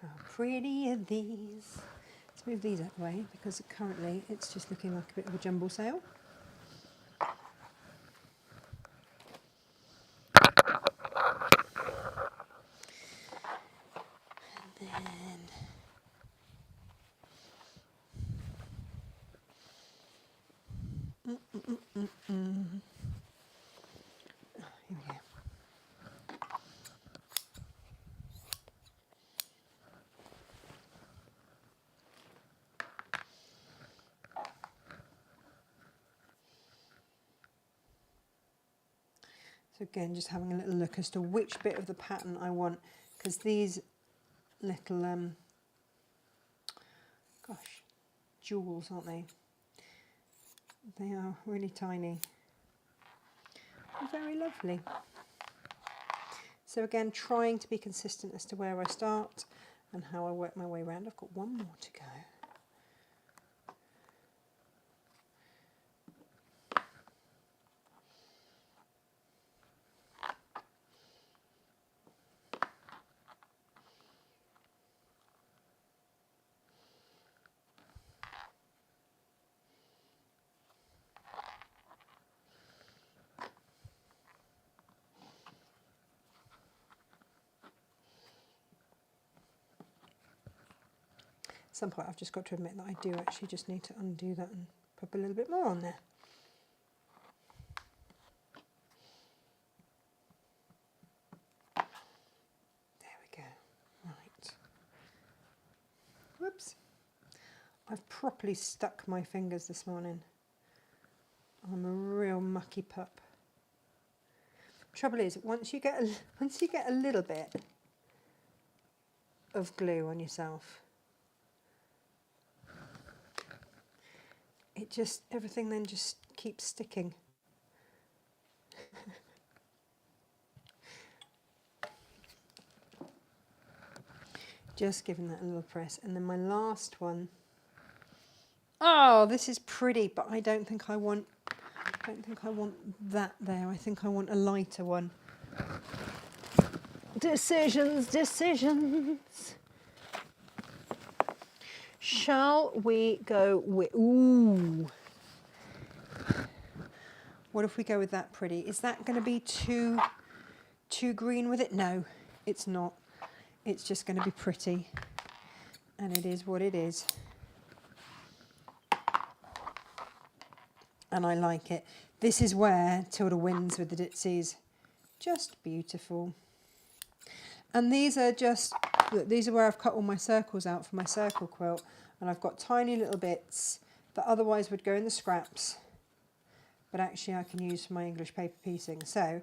How pretty are these? Let's move these out of the way because currently it's just looking like a bit of a jumble sale. And then Oh, here we go. So again, just having a little look as to which bit of the pattern I want, because these little, gosh, jewels, aren't they? They are really tiny. Very lovely. So again, trying to be consistent as to where I start and how I work my way around. I've got one more to go. At some point I've just got to admit that I do actually just need to undo that and put a little bit more on there. There we go. Right. Whoops. I've properly stuck my fingers this morning. I'm a real mucky pup. Trouble is, once you get a little bit of glue on yourself, it just, everything then just keeps sticking. Just giving that a little press. And then my last one. Oh, this is pretty, but I don't think I want that there. I think I want a lighter one. Decisions. Shall we go with, ooh. What if we go with that pretty? Is that going to be too green with it? No, it's not. It's just going to be pretty. And it is what it is. And I like it. This is where Tilda wins with the ditsies. Just beautiful. And these are where I've cut all my circles out for my circle quilt. And I've got tiny little bits that otherwise would go in the scraps. But actually I can use for my English paper piecing. So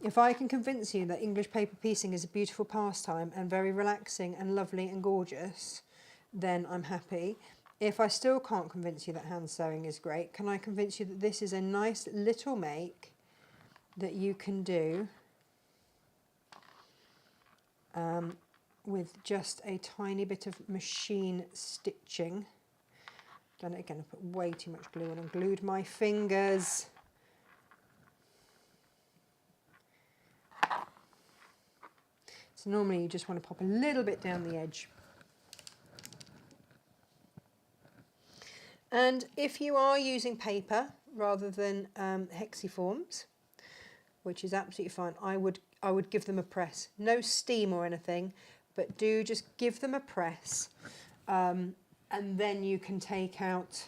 if I can convince you that English paper piecing is a beautiful pastime and very relaxing and lovely and gorgeous, then I'm happy. If I still can't convince you that hand sewing is great, can I convince you that this is a nice little make that you can do with just a tiny bit of machine stitching. Done it again, I put way too much glue on and glued my fingers. So normally you just want to pop a little bit down the edge. And if you are using paper rather than hexiforms, which is absolutely fine, I would give them a press. No steam or anything, but do just give them a press. And then you can take out.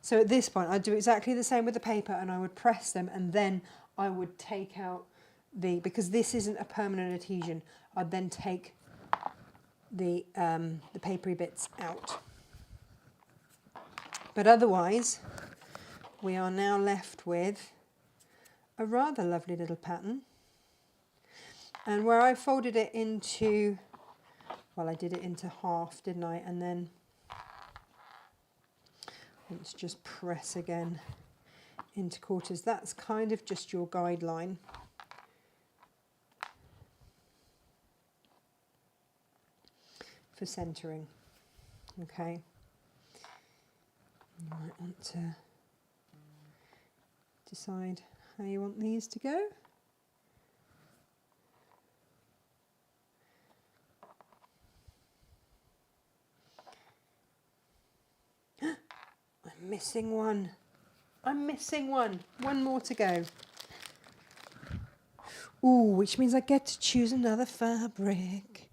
So at this point, I'd do exactly the same with the paper, and I would press them, and then I would take out because this isn't a permanent adhesion, I'd then take the papery bits out. But otherwise, we are now left with a rather lovely little pattern. And where I folded it into, well, I did it into half, didn't I? And then let's just press again into quarters. That's kind of just your guideline. For centering, okay. You might want to decide how you want these to go. I'm missing one. I'm missing one. One more to go. Ooh, which means I get to choose another fabric.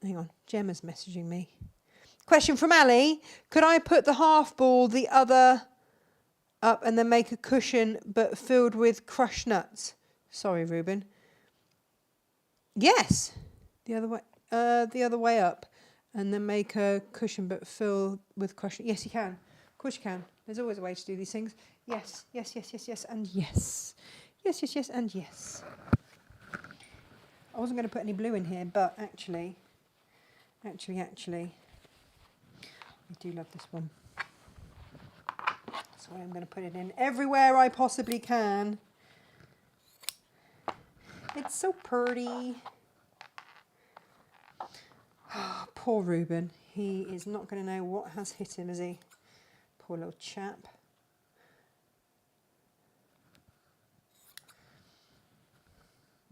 Hang on, Gemma's messaging me. Question from Ali. Could I put the half ball the other up and then make a cushion but filled with crushed nuts? Sorry, Ruben. Yes. The other way up and then make a cushion but fill with crushed. Yes, you can. Of course you can. There's always a way to do these things. Yes, yes, yes, yes, yes, and yes. Yes, yes, yes, and yes. I wasn't going to put any blue in here, but actually, I do love this one. So I'm going to put it in everywhere I possibly can. It's so pretty. Oh, poor Ruben. He is not going to know what has hit him, is he? Poor little chap.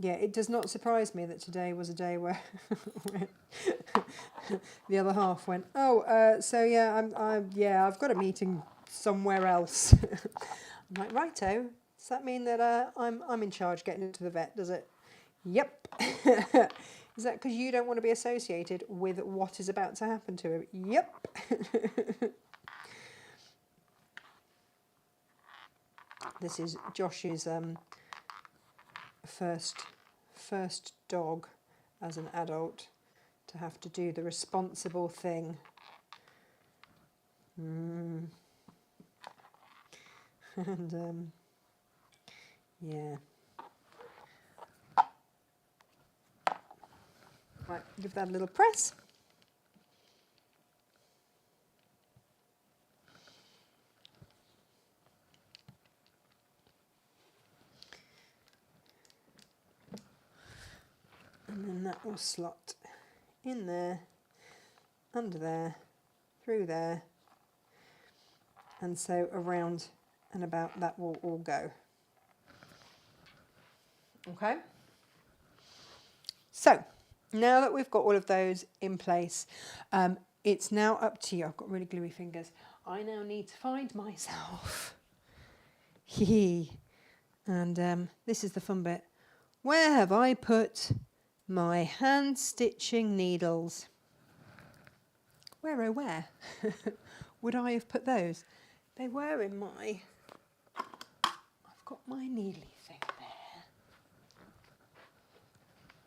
Yeah, it does not surprise me that today was a day where the other half went, oh, so yeah, I've got a meeting somewhere else. I'm like, righto. Does that mean that I'm in charge getting into the vet? Does it? Yep. Is that because you don't want to be associated with what is about to happen to him? Yep. This is Josh's first dog as an adult to have to do the responsible thing. And yeah. Right, give that a little press. And then that will slot in there, under there, through there, and so around and about that will all go. Okay? So, now that we've got all of those in place, it's now up to you. I've got really gluey fingers. I now need to find myself. And this is the fun bit. Where have I put my hand stitching needles? Where, oh where? Would I have put those? They were in my... I've got my needly thing there.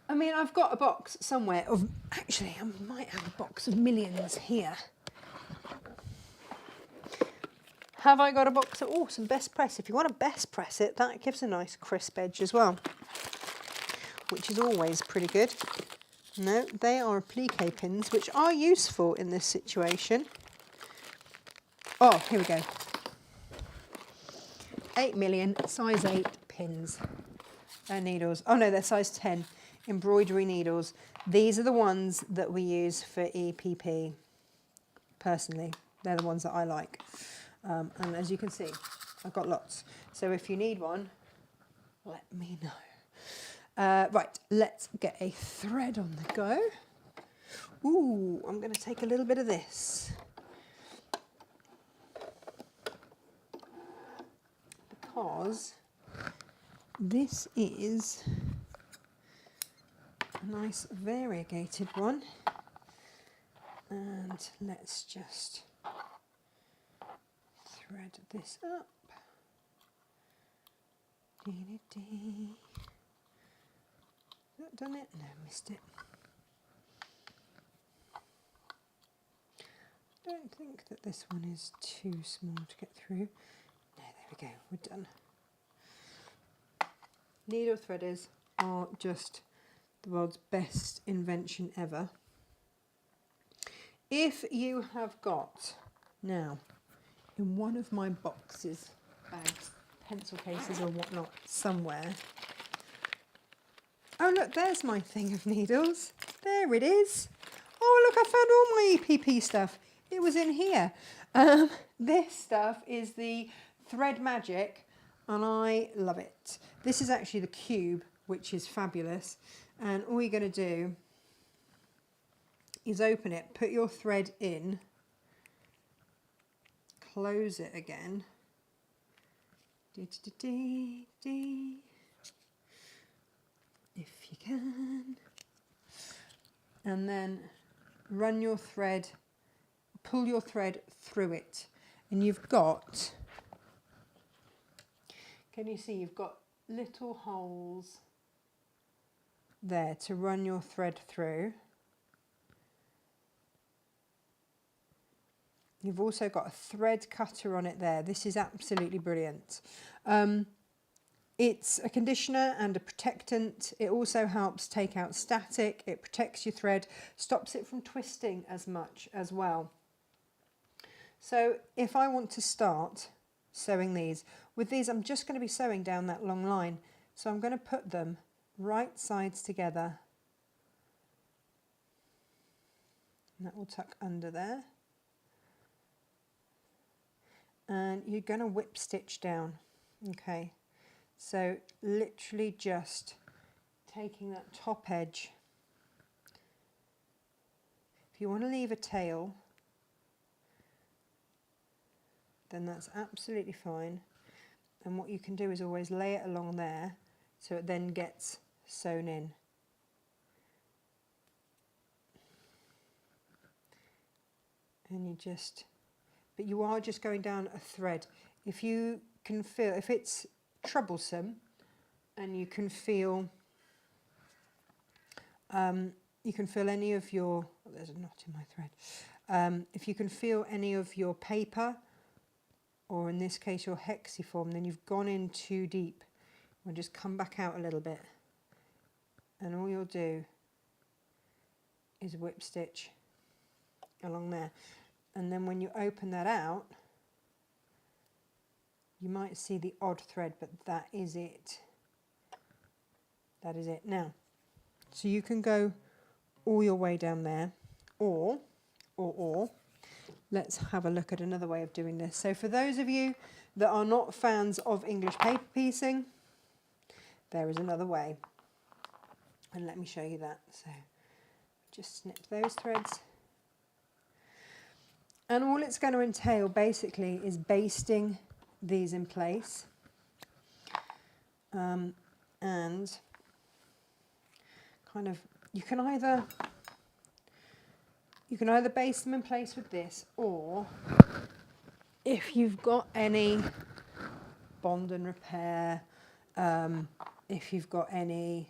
I mean, I've got a box somewhere of... Actually, I might have a box of millions here. Have I got a box of... Oh, some best press. If you want to best press it, that gives a nice crisp edge as well, which is always pretty good. No, they are applique pins, which are useful in this situation. Oh, here we go. 8 million, size 8 pins. They're needles. Oh no, they're size 10 embroidery needles. These are the ones that we use for EPP. Personally, they're the ones that I like. And as you can see, I've got lots. So if you need one, let me know. Right, let's get a thread on the go. Ooh, I'm going to take a little bit of this. Because this is a nice variegated one. And let's just thread this up. Dee-dee-dee. Has that done it? No, missed it. I don't think that this one is too small to get through. No, there we go, we're done. Needle threaders are just the world's best invention ever. If you have got, now, in one of my boxes, bags, pencil cases or whatnot, somewhere. Oh look, there's my thing of needles. There it is. Oh look, I found all my EPP stuff. It was in here. This stuff is the Thread Magic and I love it. This is actually the cube, which is fabulous. And all you're going to do is open it, put your thread in, close it again. If you can. And then run your thread, pull your thread through it. And you've got, can you see, you've got little holes there to run your thread through. You've also got a thread cutter on it there. This is absolutely brilliant. It's a conditioner and a protectant. It also helps take out static. It protects your thread, stops it from twisting as much as well. So if I want to start sewing these, with these I'm just going to be sewing down that long line. So I'm going to put them right sides together. And that will tuck under there. And you're going to whip stitch down. Okay. So literally just taking that top edge. If you want to leave a tail, then that's absolutely fine. And what you can do is always lay it along there so it then gets sewn in. And you just, but you are just going down a thread. If you can feel, if it's troublesome and you can feel any of your, oh, there's a knot in my thread, if you can feel any of your paper or in this case your hexiform, then you've gone in too deep. We'll just come back out a little bit and all you'll do is whip stitch along there, and then when you open that out you might see the odd thread, but that is it. That is it. Now, so you can go all your way down there, or, let's have a look at another way of doing this. So for those of you that are not fans of English paper piecing, there is another way. And let me show you that. So just snip those threads. And all it's going to entail basically is basting these in place, and kind of you can either baste them in place with this, or if you've got any bond and repair, if you've got any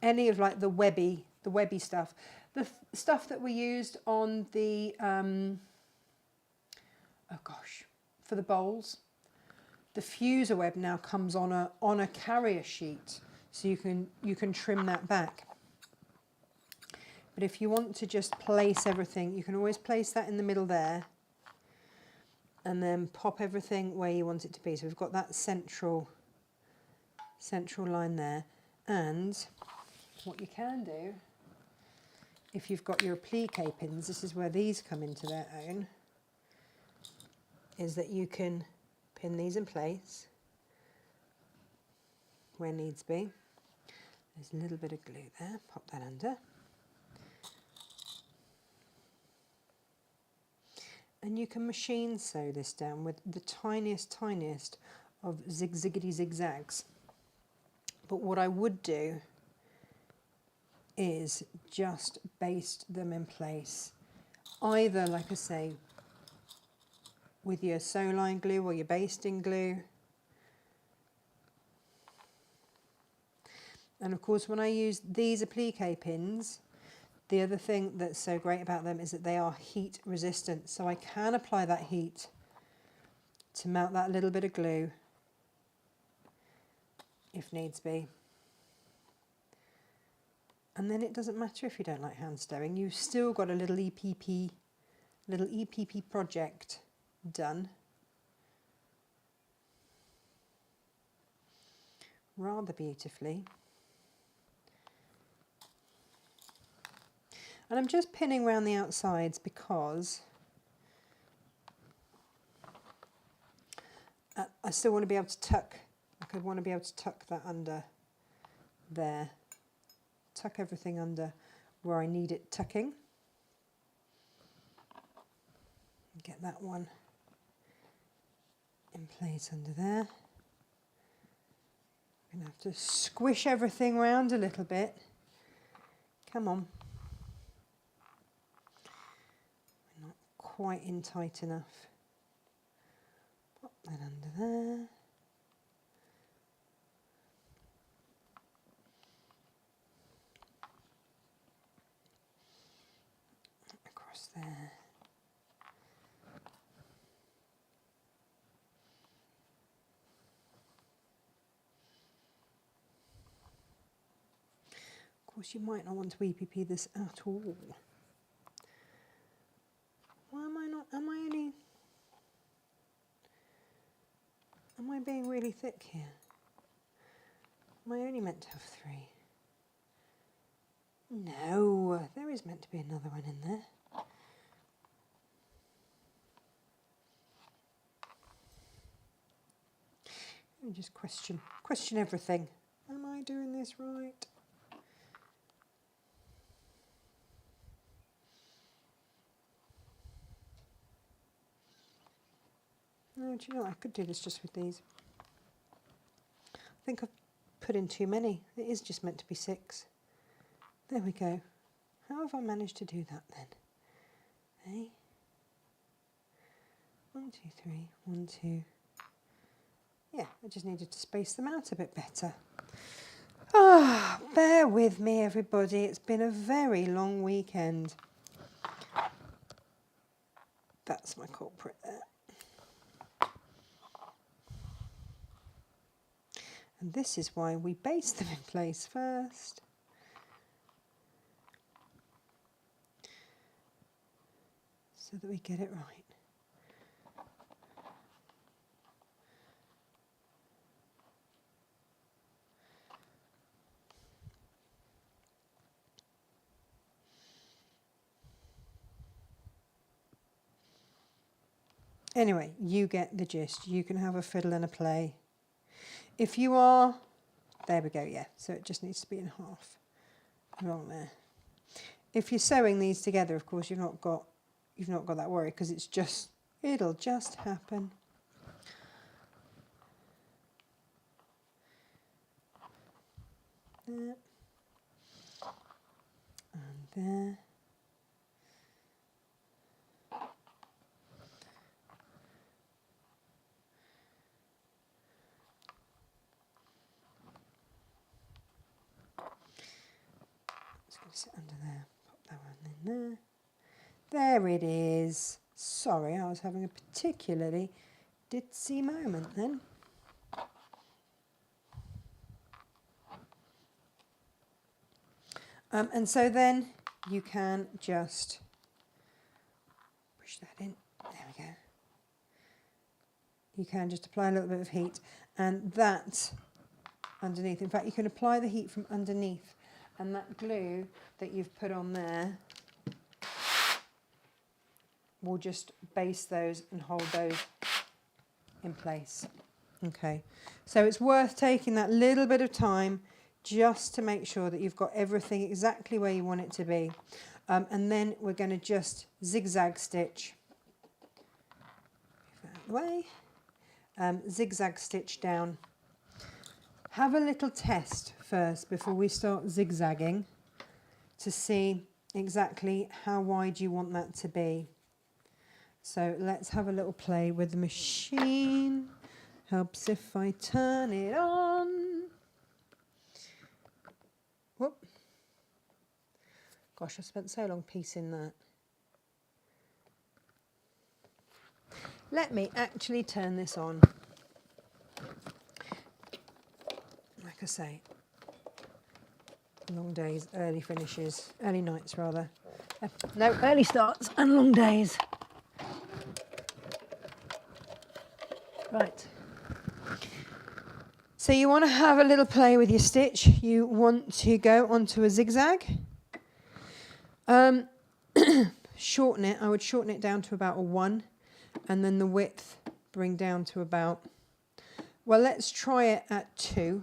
of like the webby stuff, the stuff that we used on the for the bowls. The fuser web now comes on a carrier sheet, so you can trim that back. But if you want to just place everything, you can always place that in the middle there, and then pop everything where you want it to be. So we've got that central line there. And what you can do, if you've got your applique pins, this is where these come into their own, is that you can pin these in place where needs be. There's a little bit of glue there, pop that under. And you can machine sew this down with the tiniest of ziggity zigzags. But what I would do is just baste them in place, either, like I say, with your sew line glue or your basting glue. And of course, when I use these applique pins, the other thing that's so great about them is that they are heat resistant, so I can apply that heat to melt that little bit of glue if needs be. And then it doesn't matter if you don't like hand sewing, you've still got a little EPP project done. Rather beautifully. And I'm just pinning around the outsides because I still want to be able to tuck, like I want to be able to tuck that under there. Tuck everything under where I need it tucking. Get that one in place under there. I'm going to have to squish everything around a little bit. Come on. Not quite in tight enough. Pop that under there. Across there. Of course, you might not want to EPP this at all. Why am I not? Am I being really thick here? Am I only meant to have 3? No, there is meant to be another one in there. And just question everything. Am I doing this right? No, do you know what? I could do this just with these. I think I've put in too many. It is just meant to be 6. There we go. How have I managed to do that then? Hey? 1, 2, 3, 1, 2. Yeah, I just needed to space them out a bit better. Ah, bear with me, everybody. It's been a very long weekend. That's my culprit there. And this is why we base them in place first. So that we get it right. Anyway, you get the gist. You can have a fiddle and a play. If you are, there we go, yeah, so it just needs to be in half, along there. If you're sewing these together, of course, you've not got that worry, because it'll just happen. There. And there. Sit under there, pop that one in there. There it is. Sorry, I was having a particularly ditzy moment then. And so then you can just push that in. There we go. You can just apply a little bit of heat, and that underneath. In fact, you can apply the heat from underneath. And that glue that you've put on there will just base those and hold those in place. Okay, so it's worth taking that little bit of time just to make sure that you've got everything exactly where you want it to be. And then we're going to just zigzag stitch. Move that out of the way. Zigzag stitch down. Have a little test first before we start zigzagging to see exactly how wide you want that to be. So let's have a little play with the machine. Helps if I turn it on. Whoop. Gosh, I spent so long piecing that. Let me actually turn this on. Like I say, Long days, early finishes, early nights rather. No, early starts and long days. Right. So you want to have a little play with your stitch. You want to go onto a zigzag. Shorten it. I would shorten it down to about a 1, and then the width bring down to about, well, let's try it at 2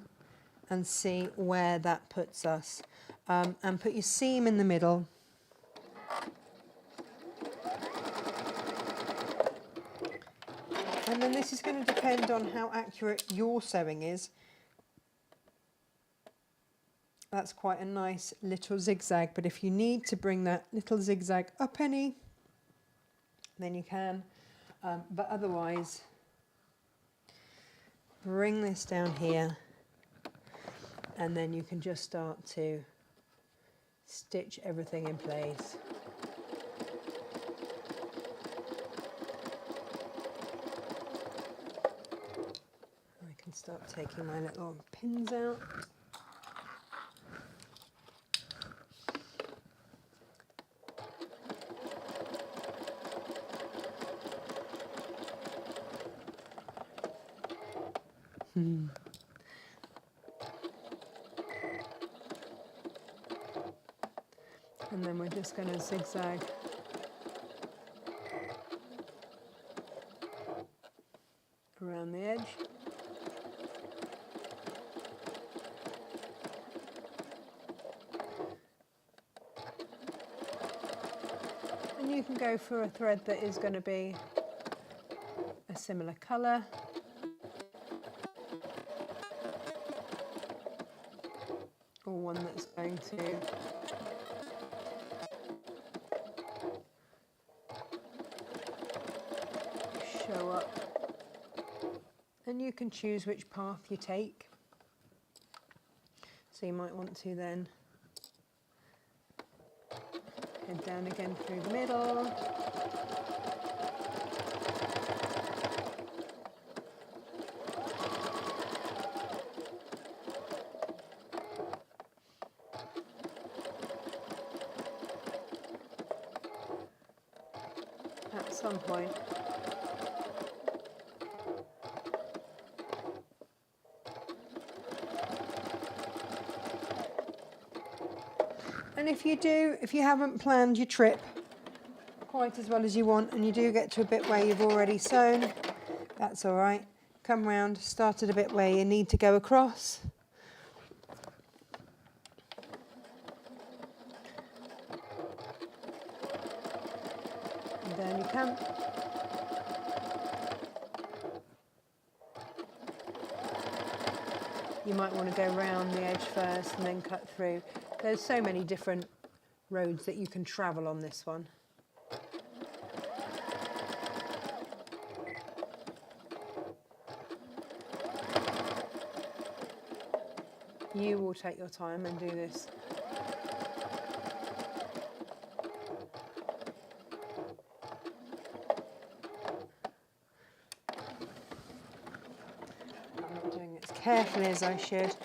and see where that puts us. And put your seam in the middle. And then this is going to depend on how accurate your sewing is. That's quite a nice little zigzag, but if you need to bring that little zigzag up any, then you can. But otherwise, bring this down here, and then you can just start to stitch everything in place. I can start taking my little pins out. And then we're just going to zigzag around the edge. And you can go for a thread that is going to be a similar colour. Or one that's going to show up. And you can choose which path you take. So you might want to then head down again through the middle. At some point. And if you haven't planned your trip quite as well as you want, and you do get to a bit where you've already sewn, that's all right. Come round, start at a bit where you need to go across. And down you come. You might want to go round the edge first and then cut through. There's so many different roads that you can travel on this one. You will take your time and do this. I'm not doing it as carefully as I should.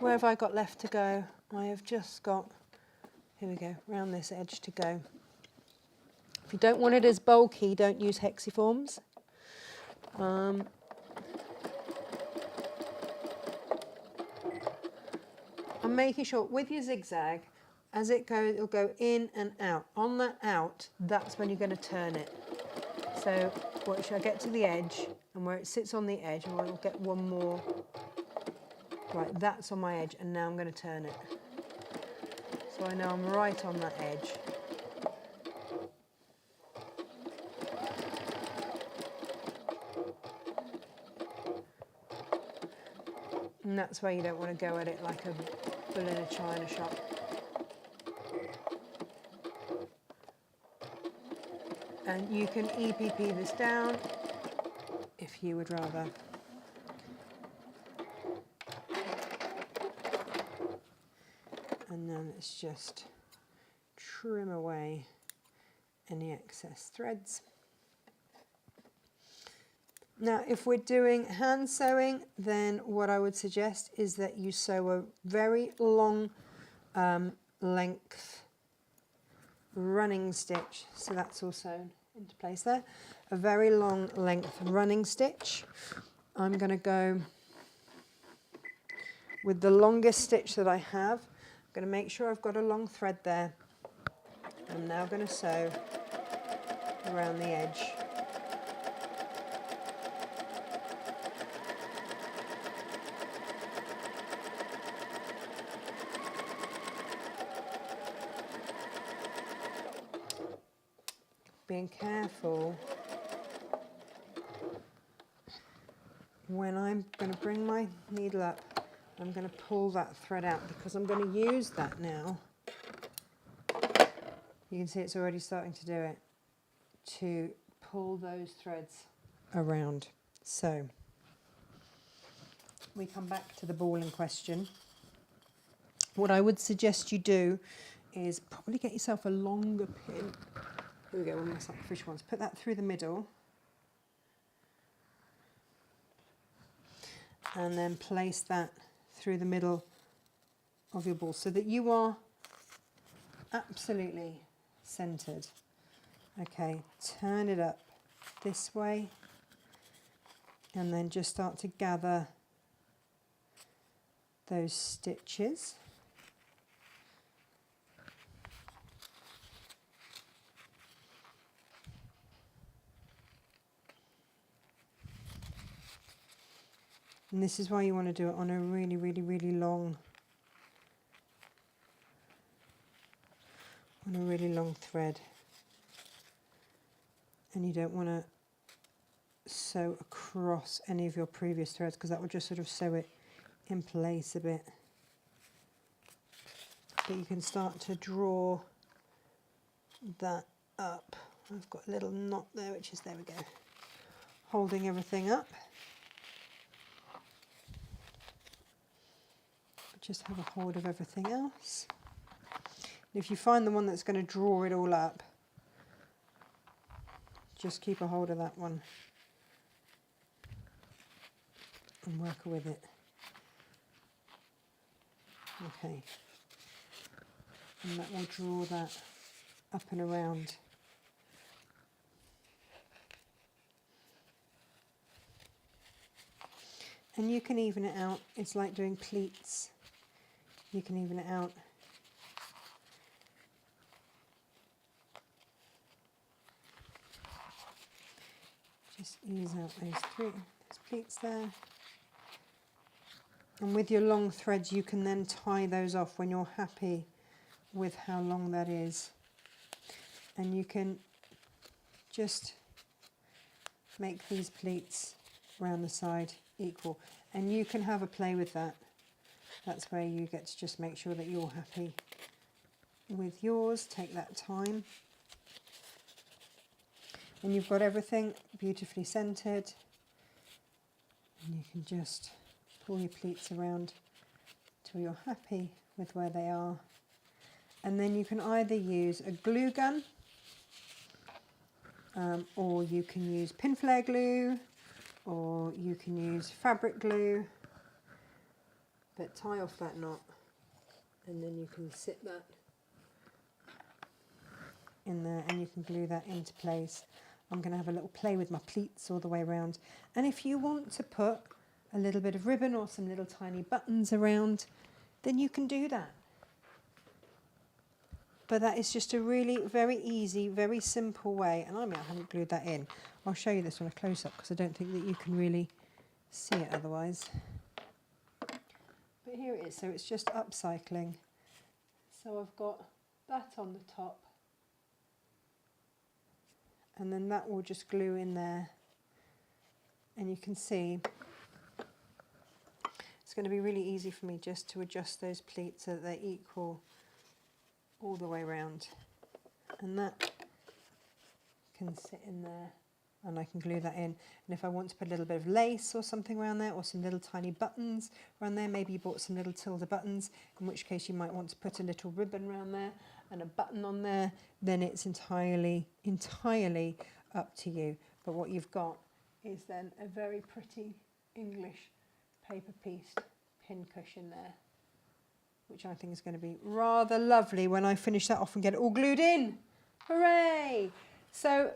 Where have I got left to go? I have just got, here we go, round this edge to go. If you don't want it as bulky, don't use hexiforms. I'm making sure with your zigzag, as it goes, it'll go in and out. On that out, that's when you're going to turn it. So watch, I get to the edge, and where it sits on the edge, and I'll get one more. Right, that's on my edge, and now I'm going to turn it. So I know I'm right on that edge. And that's where you don't want to go at it like a bull in a china shop. And you can EPP this down if you would rather. And then let's just trim away any excess threads. Now, if we're doing hand sewing, then what I would suggest is that you sew a very long length running stitch, so that's all sewn into place there. A very long length running stitch. I'm going to go with the longest stitch that I have. I'm going to make sure I've got a long thread there. I'm now going to sew around the edge. Being careful when I'm going to bring my needle up, I'm going to pull that thread out because I'm going to use that now. You can see it's already starting to do it, to pull those threads around. So we come back to the ball in question. What I would suggest you do is probably get yourself a longer pin. Here we go, one of my sacrificial ones. Put that through the middle. And then place that through the middle of your ball so that you are absolutely centered. Okay, turn it up this way and then just start to gather those stitches. And this is why you want to do it on a really, really, really long, thread. And you don't want to sew across any of your previous threads because that will just sort of sew it in place a bit. But you can start to draw that up. I've got a little knot there, which is, there we go, holding everything up. Just have a hold of everything else. And if you find the one that's going to draw it all up, just keep a hold of that one and work with it. Okay. And that will draw that up and around. And you can even it out. It's like doing pleats. You can even it out. Just ease out those pleats there. And with your long threads, you can then tie those off when you're happy with how long that is. And you can just make these pleats around the side equal. And you can have a play with that. That's where you get to just make sure that you're happy with yours. Take that time. And you've got everything beautifully centered. And you can just pull your pleats around till you're happy with where they are. And then you can either use a glue gun or you can use pin flare glue, or you can use fabric glue. But tie off that knot and then you can sit that in there and you can glue that into place. I'm going to have a little play with my pleats all the way around. And if you want to put a little bit of ribbon or some little tiny buttons around, then you can do that. But that is just a really very easy, very simple way. And I haven't glued that in. I'll show you this on a close-up because I don't think that you can really see it otherwise. But here it is, so it's just upcycling. So I've got that on the top. And then that will just glue in there. And you can see it's going to be really easy for me just to adjust those pleats so that they're equal all the way around. And that can sit in there and I can glue that in. And if I want to put a little bit of lace or something around there, or some little tiny buttons around there, maybe you bought some little Tilda buttons, in which case you might want to put a little ribbon around there and a button on there, then it's entirely up to you. But what you've got is then a very pretty English paper piece pin cushion there. which I think is going to be rather lovely when I finish that off and get it all glued in. Hooray! So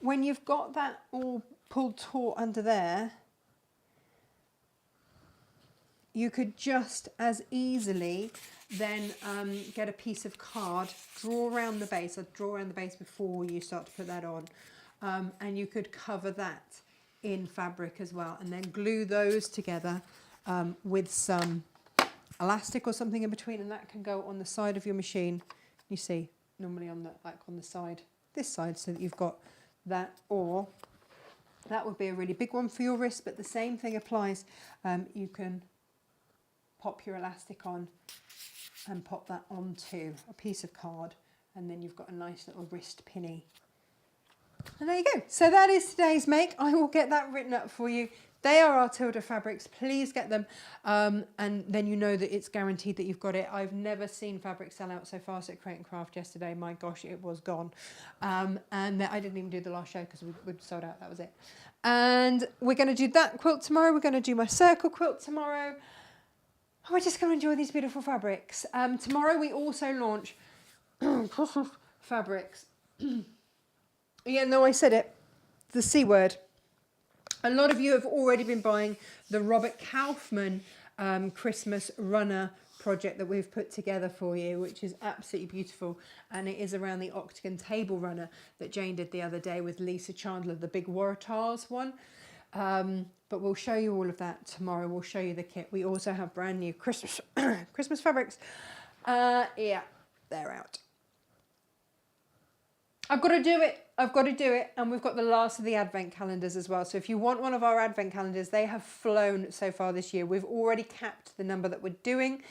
when you've got that all pulled taut under there, you could just as easily then get a piece of card, draw around the base. I'd draw around the base before you start to put that on. And you could cover that in fabric as well, and then glue those together with some elastic or something in between, and that can go on the side of your machine. You see, normally on the on the side, this side, so that you've got that, or that would be a really big one for your wrist, but the same thing applies. You can pop your elastic on and pop that onto a piece of card, and then you've got a nice little wrist pinny. And there you go. So that is today's make. I will get that written up for you. They are our Tilda fabrics. Please get them. And then you know that it's guaranteed that you've got it. I've never seen fabric sell out so fast at Create and Craft yesterday. My gosh, it was gone. And I didn't even do the last show because we'd sold out. That was it. And we're going to do that quilt tomorrow. We're going to do my circle quilt tomorrow. We're just going to enjoy these beautiful fabrics. Tomorrow we also launch fabrics. Yeah, no, I said it. The C word. A lot of you have already been buying the Robert Kaufman Christmas runner project that we've put together for you, which is absolutely beautiful. And it is around the octagon table runner that Jane did the other day with Lisa Chandler, the big Waratahs one. But we'll show you all of that tomorrow. We'll show you the kit. We also have brand new Christmas Christmas fabrics. Yeah, they're out. I've got to do it. I've got to do it. And we've got the last of the advent calendars as well. So if you want one of our advent calendars, they have flown so far this year. We've already capped the number that we're doing.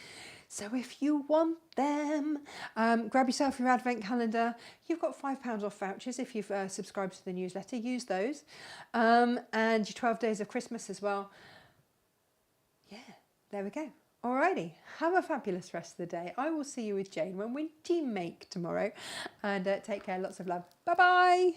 So if you want them, grab yourself your advent calendar. You've got £5 off vouchers if you've subscribed to the newsletter. Use those. And your 12 days of Christmas as well. Yeah, there we go. Alrighty, have a fabulous rest of the day. I will see you with Jane when we demake tomorrow. And take care, lots of love. Bye-bye.